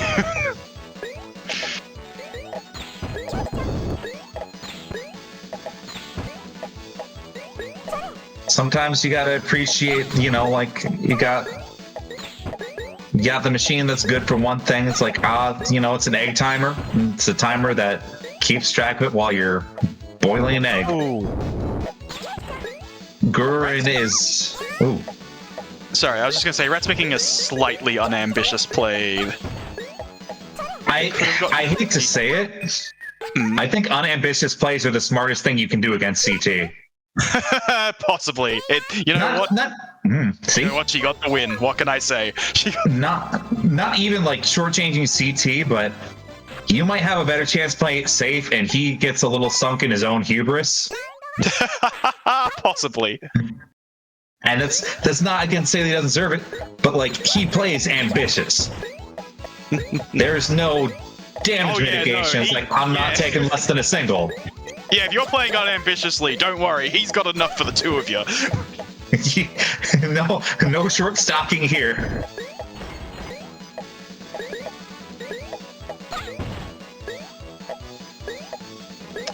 Sometimes you gotta appreciate, like you got the machine that's good for one thing. It's like, it's an egg timer. It's a timer that keeps track of it while you're boiling an egg. Ooh. Gururin is... Ooh. Sorry, I was just gonna say, Ratttz making a slightly unambitious play. I hate to say it. I think unambitious plays are the smartest thing you can do against CT. Possibly. You know what? She got the win. What can I say? Not even like shortchanging CT, but you might have a better chance playing it safe, and he gets a little sunk in his own hubris. Possibly. And that's not against say that he doesn't deserve it, but like he plays ambitious. There's no damage mitigation. It's like I'm not taking less than a single. Yeah, if you're playing unambitiously, don't worry. He's got enough for the two of you. No short stocking here.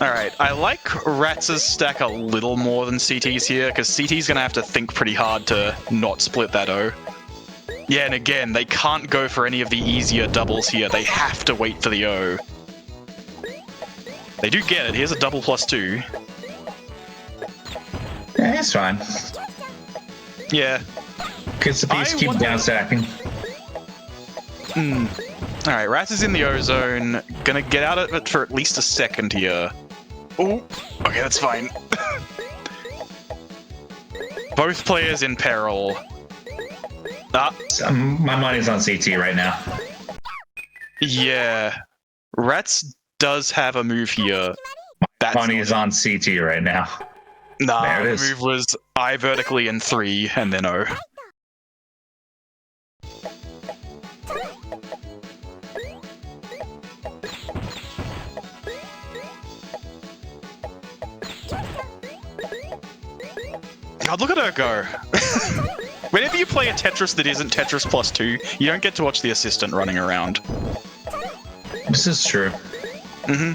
Alright, I like Rattz's stack a little more than CT's here, because CT's going to have to think pretty hard to not split that O. Yeah, and again, they can't go for any of the easier doubles here. They have to wait for the O. They do get it. Here's a double +2. Yeah, it's fine. Yeah. Gets the piece, keep down stacking. Alright, Ratttz is in the O zone. Gonna get out of it for at least a second here. Oh, okay, that's fine. Both players in peril. My money's on CT right now. Yeah. Ratttz does have a move here. Money is on CT right now. Nah, the move was I vertically in 3 and then O. God, look at her go. Whenever you play a Tetris that isn't Tetris +2, you don't get to watch the assistant running around. This is true. Mm-hmm.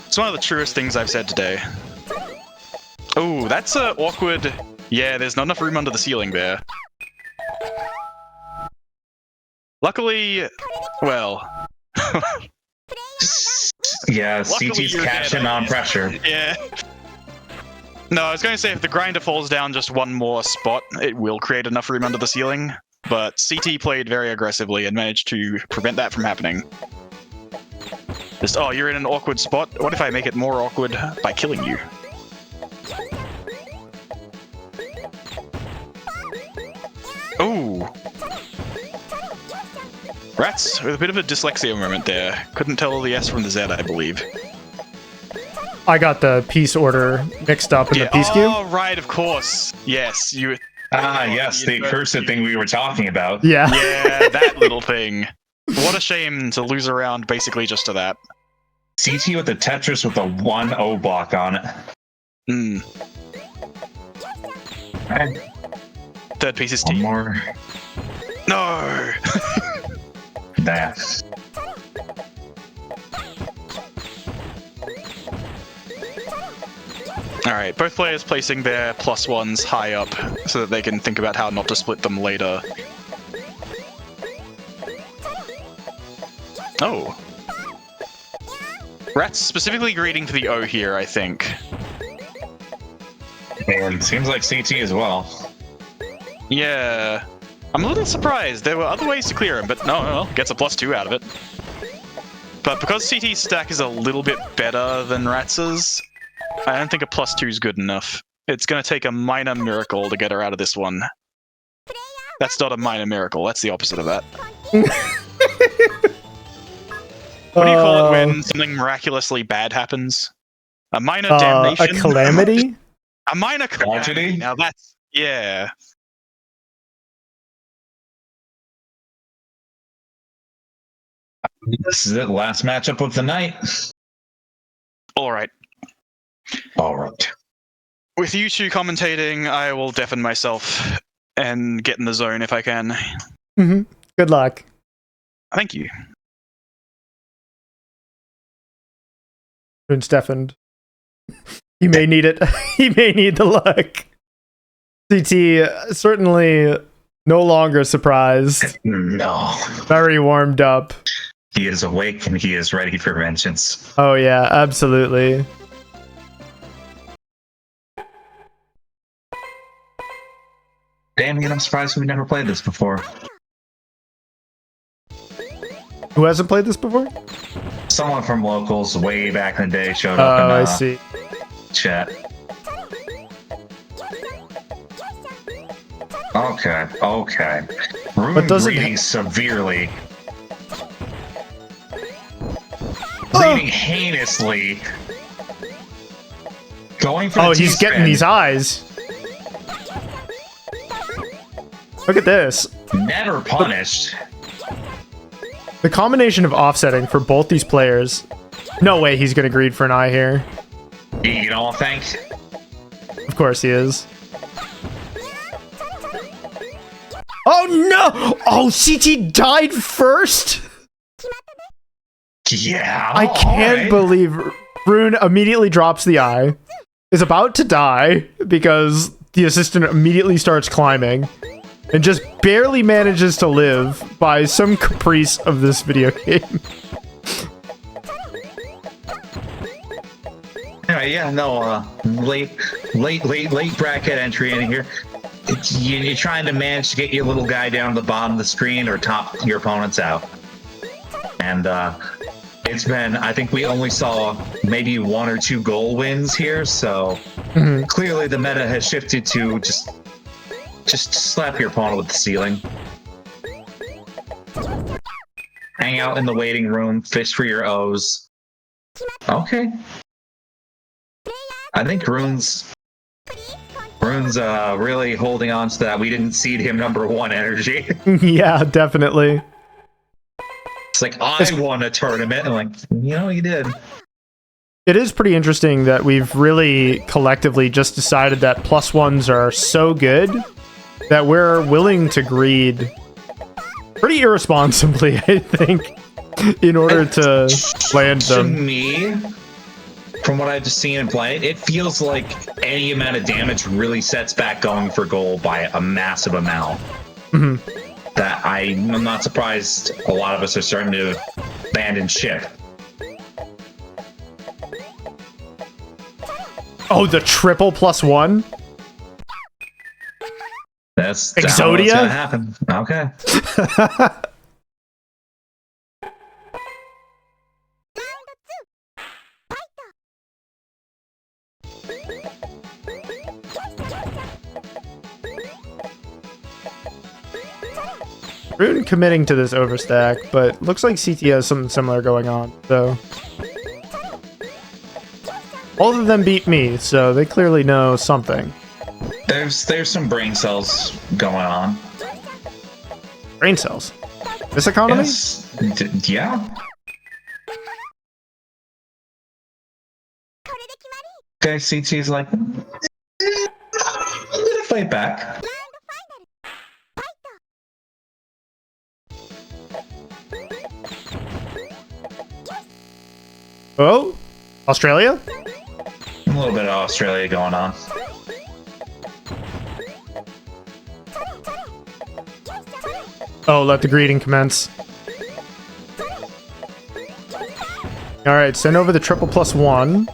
It's one of the truest things I've said today. Oh, that's a awkward... Yeah, there's not enough room under the ceiling there. Luckily... Well... Yeah, CT's cashing on pressure. Yeah. No, I was going to say if the grinder falls down just one more spot, it will create enough room under the ceiling. But CT played very aggressively and managed to prevent that from happening. Just, oh, you're in an awkward spot. What if I make it more awkward by killing you? Ooh. Ratttz with a bit of a dyslexia moment there. Couldn't tell the S from the Z, I believe. I got the piece order mixed up in the piece queue. Oh, right, of course. Yes, you... Ah, yes, the cursed thing we were talking about. Yeah. Yeah, that little thing. What a shame to lose around basically just to that. CT with the Tetris with the 1-0 block on it. Hmm. Right. Third piece is One T. more. No! That. Alright, both players placing their +1s high up so that they can think about how not to split them later. Oh. Ratttz specifically greeting for the O here, I think. And seems like CT as well. Yeah. I'm a little surprised. There were other ways to clear him, but no, gets a +2 out of it. But because CT's stack is a little bit better than Ratttz's, I don't think a +2 is good enough. It's going to take a minor miracle to get her out of this one. That's not a minor miracle, that's the opposite of that. What do you call it when something miraculously bad happens? A minor damnation? A calamity? A minor calamity. Tragedy? Now that's... Yeah. This is it, last matchup of the night. Alright. Alright. With you two commentating, I will deafen myself and get in the zone if I can. Mm-hmm. Good luck. Thank you. Rune's deafened. He may need it. He may need the luck. CT certainly no longer surprised. No. Very warmed up. He is awake and he is ready for vengeance. Oh yeah, absolutely. Damn, I'm surprised we've never played this before. Who hasn't played this before? Someone from locals way back in the day showed up in I see. chat. Okay, okay. Rune But doesn't breeding severely. Breeding heinously. Going for the he's getting T-spin. these eyes. Look at this. Never punished. The combination of offsetting for both these players. No way he's gonna greed for an eye here. You don't think? Of course he is. Oh no! Oh, CT died first? Yeah. I can't believe Rune immediately drops the eye, is about to die because the assistant immediately starts climbing, and just barely manages to live by some caprice of this video game. Anyway, yeah, no, late bracket entry in here. You're trying to manage to get your little guy down to the bottom of the screen or top your opponents out. And it's been, I think we only saw maybe 1 or 2 goal wins here, so clearly the meta has shifted to just slap your opponent with the ceiling. Hang out in the waiting room, fish for your O's. Okay. I think Rune's really holding on to that. We didn't seed him #1 energy. Yeah, definitely. It's like, I won a tournament. And like, you did. It is pretty interesting that we've really collectively just decided that +1s are so good that we're willing to greed pretty irresponsibly, I think. in order to land To them. me, from what I've just seen and played, it feels like any amount of damage really sets back going for goal by a massive amount. That I'm not surprised a lot of us are starting to abandon ship. Oh, the triple +1? That's Exodia? Gonna happen. Okay. Rune committing to this overstack, but looks like CT has something similar going on, so... Both of them beat me, so they clearly know something. There's some brain cells going on. Brain cells. This economy? Yes. Yeah. Okay, CT's like, I'm gonna fight back. Oh? Australia? A little bit of Australia going on. Oh, let the greeting commence. Alright, send over the triple +1.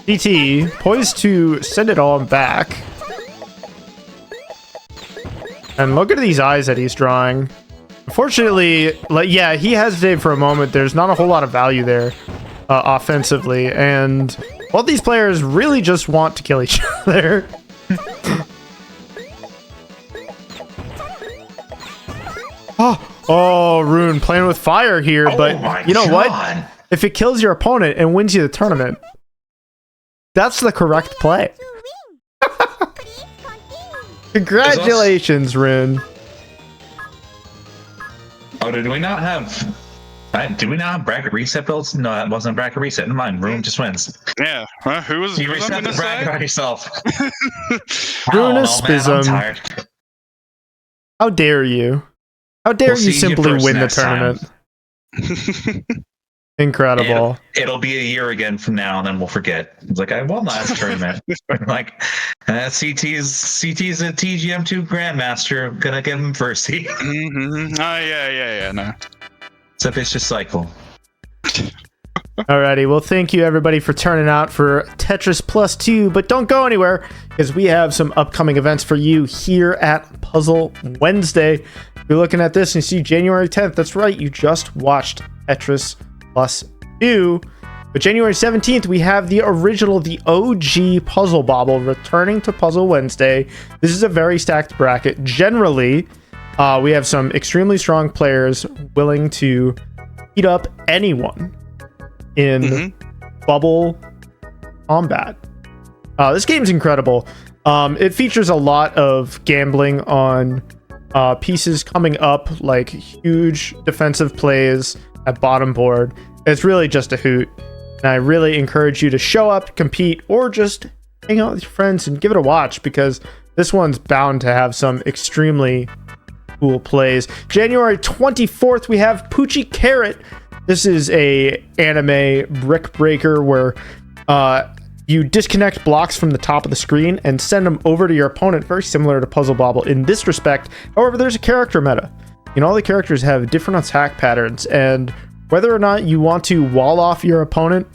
DT, poised to send it all back. And look at these eyes that he's drawing. Unfortunately, like, yeah, he hesitated for a moment. There's not a whole lot of value there offensively. And both these players really just want to kill each other. Oh, Rune playing with fire here, but you know what? If it kills your opponent and wins you the tournament, that's the correct play. Congratulations, Rune. Oh, did we not have bracket reset builds? No, that wasn't bracket reset. Never mind. Rune just wins. Yeah. Who was You reset the bracket on yourself. Roonespism. I'm tired. How dare you? How dare We'll you see you simply first win the next time. tournament? Incredible. It'll be a year again from now, and then we'll forget. It's like, I won last tournament. Like, CT's a TGM2 Grandmaster. I'm gonna give him first seed. Oh, yeah, no. It's a vicious cycle. Alrighty, well, thank you everybody for turning out for Tetris Plus 2, but don't go anywhere because we have some upcoming events for you here at Puzzle Wednesday. If you're looking at this and you see January 10th, that's right, you just watched Tetris Plus 2. But January 17th, we have the original, the OG Puzzle Bobble returning to Puzzle Wednesday. This is a very stacked bracket. Generally, we have some extremely strong players willing to beat up anyone in bubble combat. This game's incredible. It features a lot of gambling on pieces coming up, like huge defensive plays at bottom board. It's really just a hoot. And I really encourage you to show up, compete, or just hang out with your friends and give it a watch because this one's bound to have some extremely cool plays. January 24th, we have Poochie Carrot. This is a anime brick breaker where you disconnect blocks from the top of the screen and send them over to your opponent, very similar to Puzzle Bobble in this respect. However, there's a character meta. You know, all the characters have different attack patterns, and whether or not you want to wall off your opponent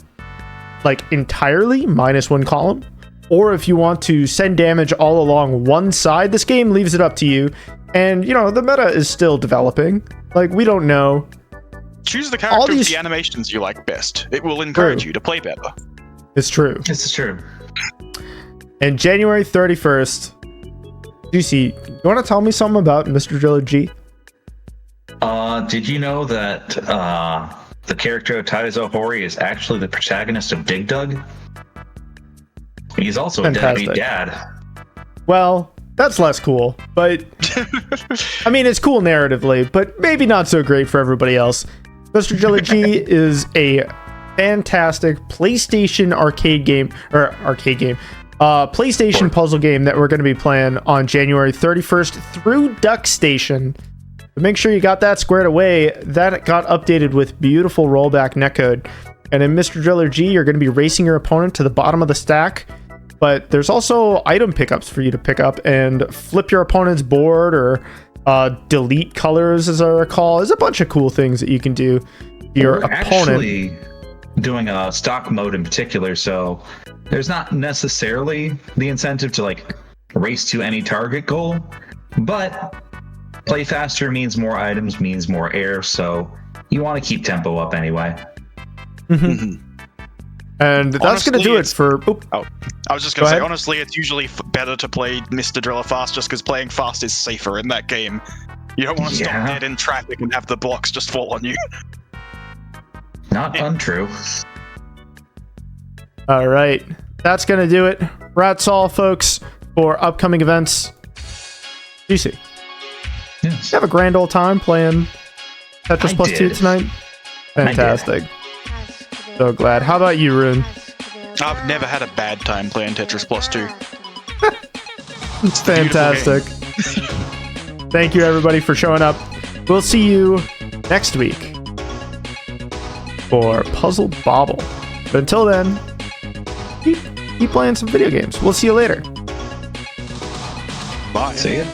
like entirely, -1 column, or if you want to send damage all along one side, this game leaves it up to you. And, you know, the meta is still developing. Like, we don't know. Choose the character with the animations you like best. It will encourage you to play better. It's true. This is true. And January 31st, Juicey, you want to tell me something about Mr. Driller G? Did you know that the character of Taizo Hori is actually the protagonist of Dig Dug? He's also a deadbeat dad. Well, that's less cool, but I mean, it's cool narratively, but maybe not so great for everybody else. Mr. Driller G is a fantastic PlayStation PlayStation puzzle game that we're going to be playing on January 31st through Duck Station. But make sure you got that squared away. That got updated with beautiful rollback netcode. And in Mr. Driller G, you're going to be racing your opponent to the bottom of the stack. But there's also item pickups for you to pick up and flip your opponent's board or delete colors, as I recall. There's a bunch of cool things that you can do to your opponent. Actually doing a stock mode in particular, so there's not necessarily the incentive to like race to any target goal, but play faster means more items, means more air, so you want to keep tempo up anyway. And that's going to do it for... I was just going to say, honestly, it's usually better to play Mr. Driller fast just because playing fast is safer in that game. You don't want to stop dead in traffic and have the blocks just fall on you. Not untrue. All right. That's going to do it. That's all, folks, for upcoming events. Juicey. Yes. You have a grand old time playing Tetris Plus 2 tonight? Fantastic. So glad. How about you, Rune? I've never had a bad time playing Tetris Plus 2. It's fantastic. Thank you, everybody, for showing up. We'll see you next week for Puzzle Bobble. But until then, keep playing some video games. We'll see you later. Bye. See ya.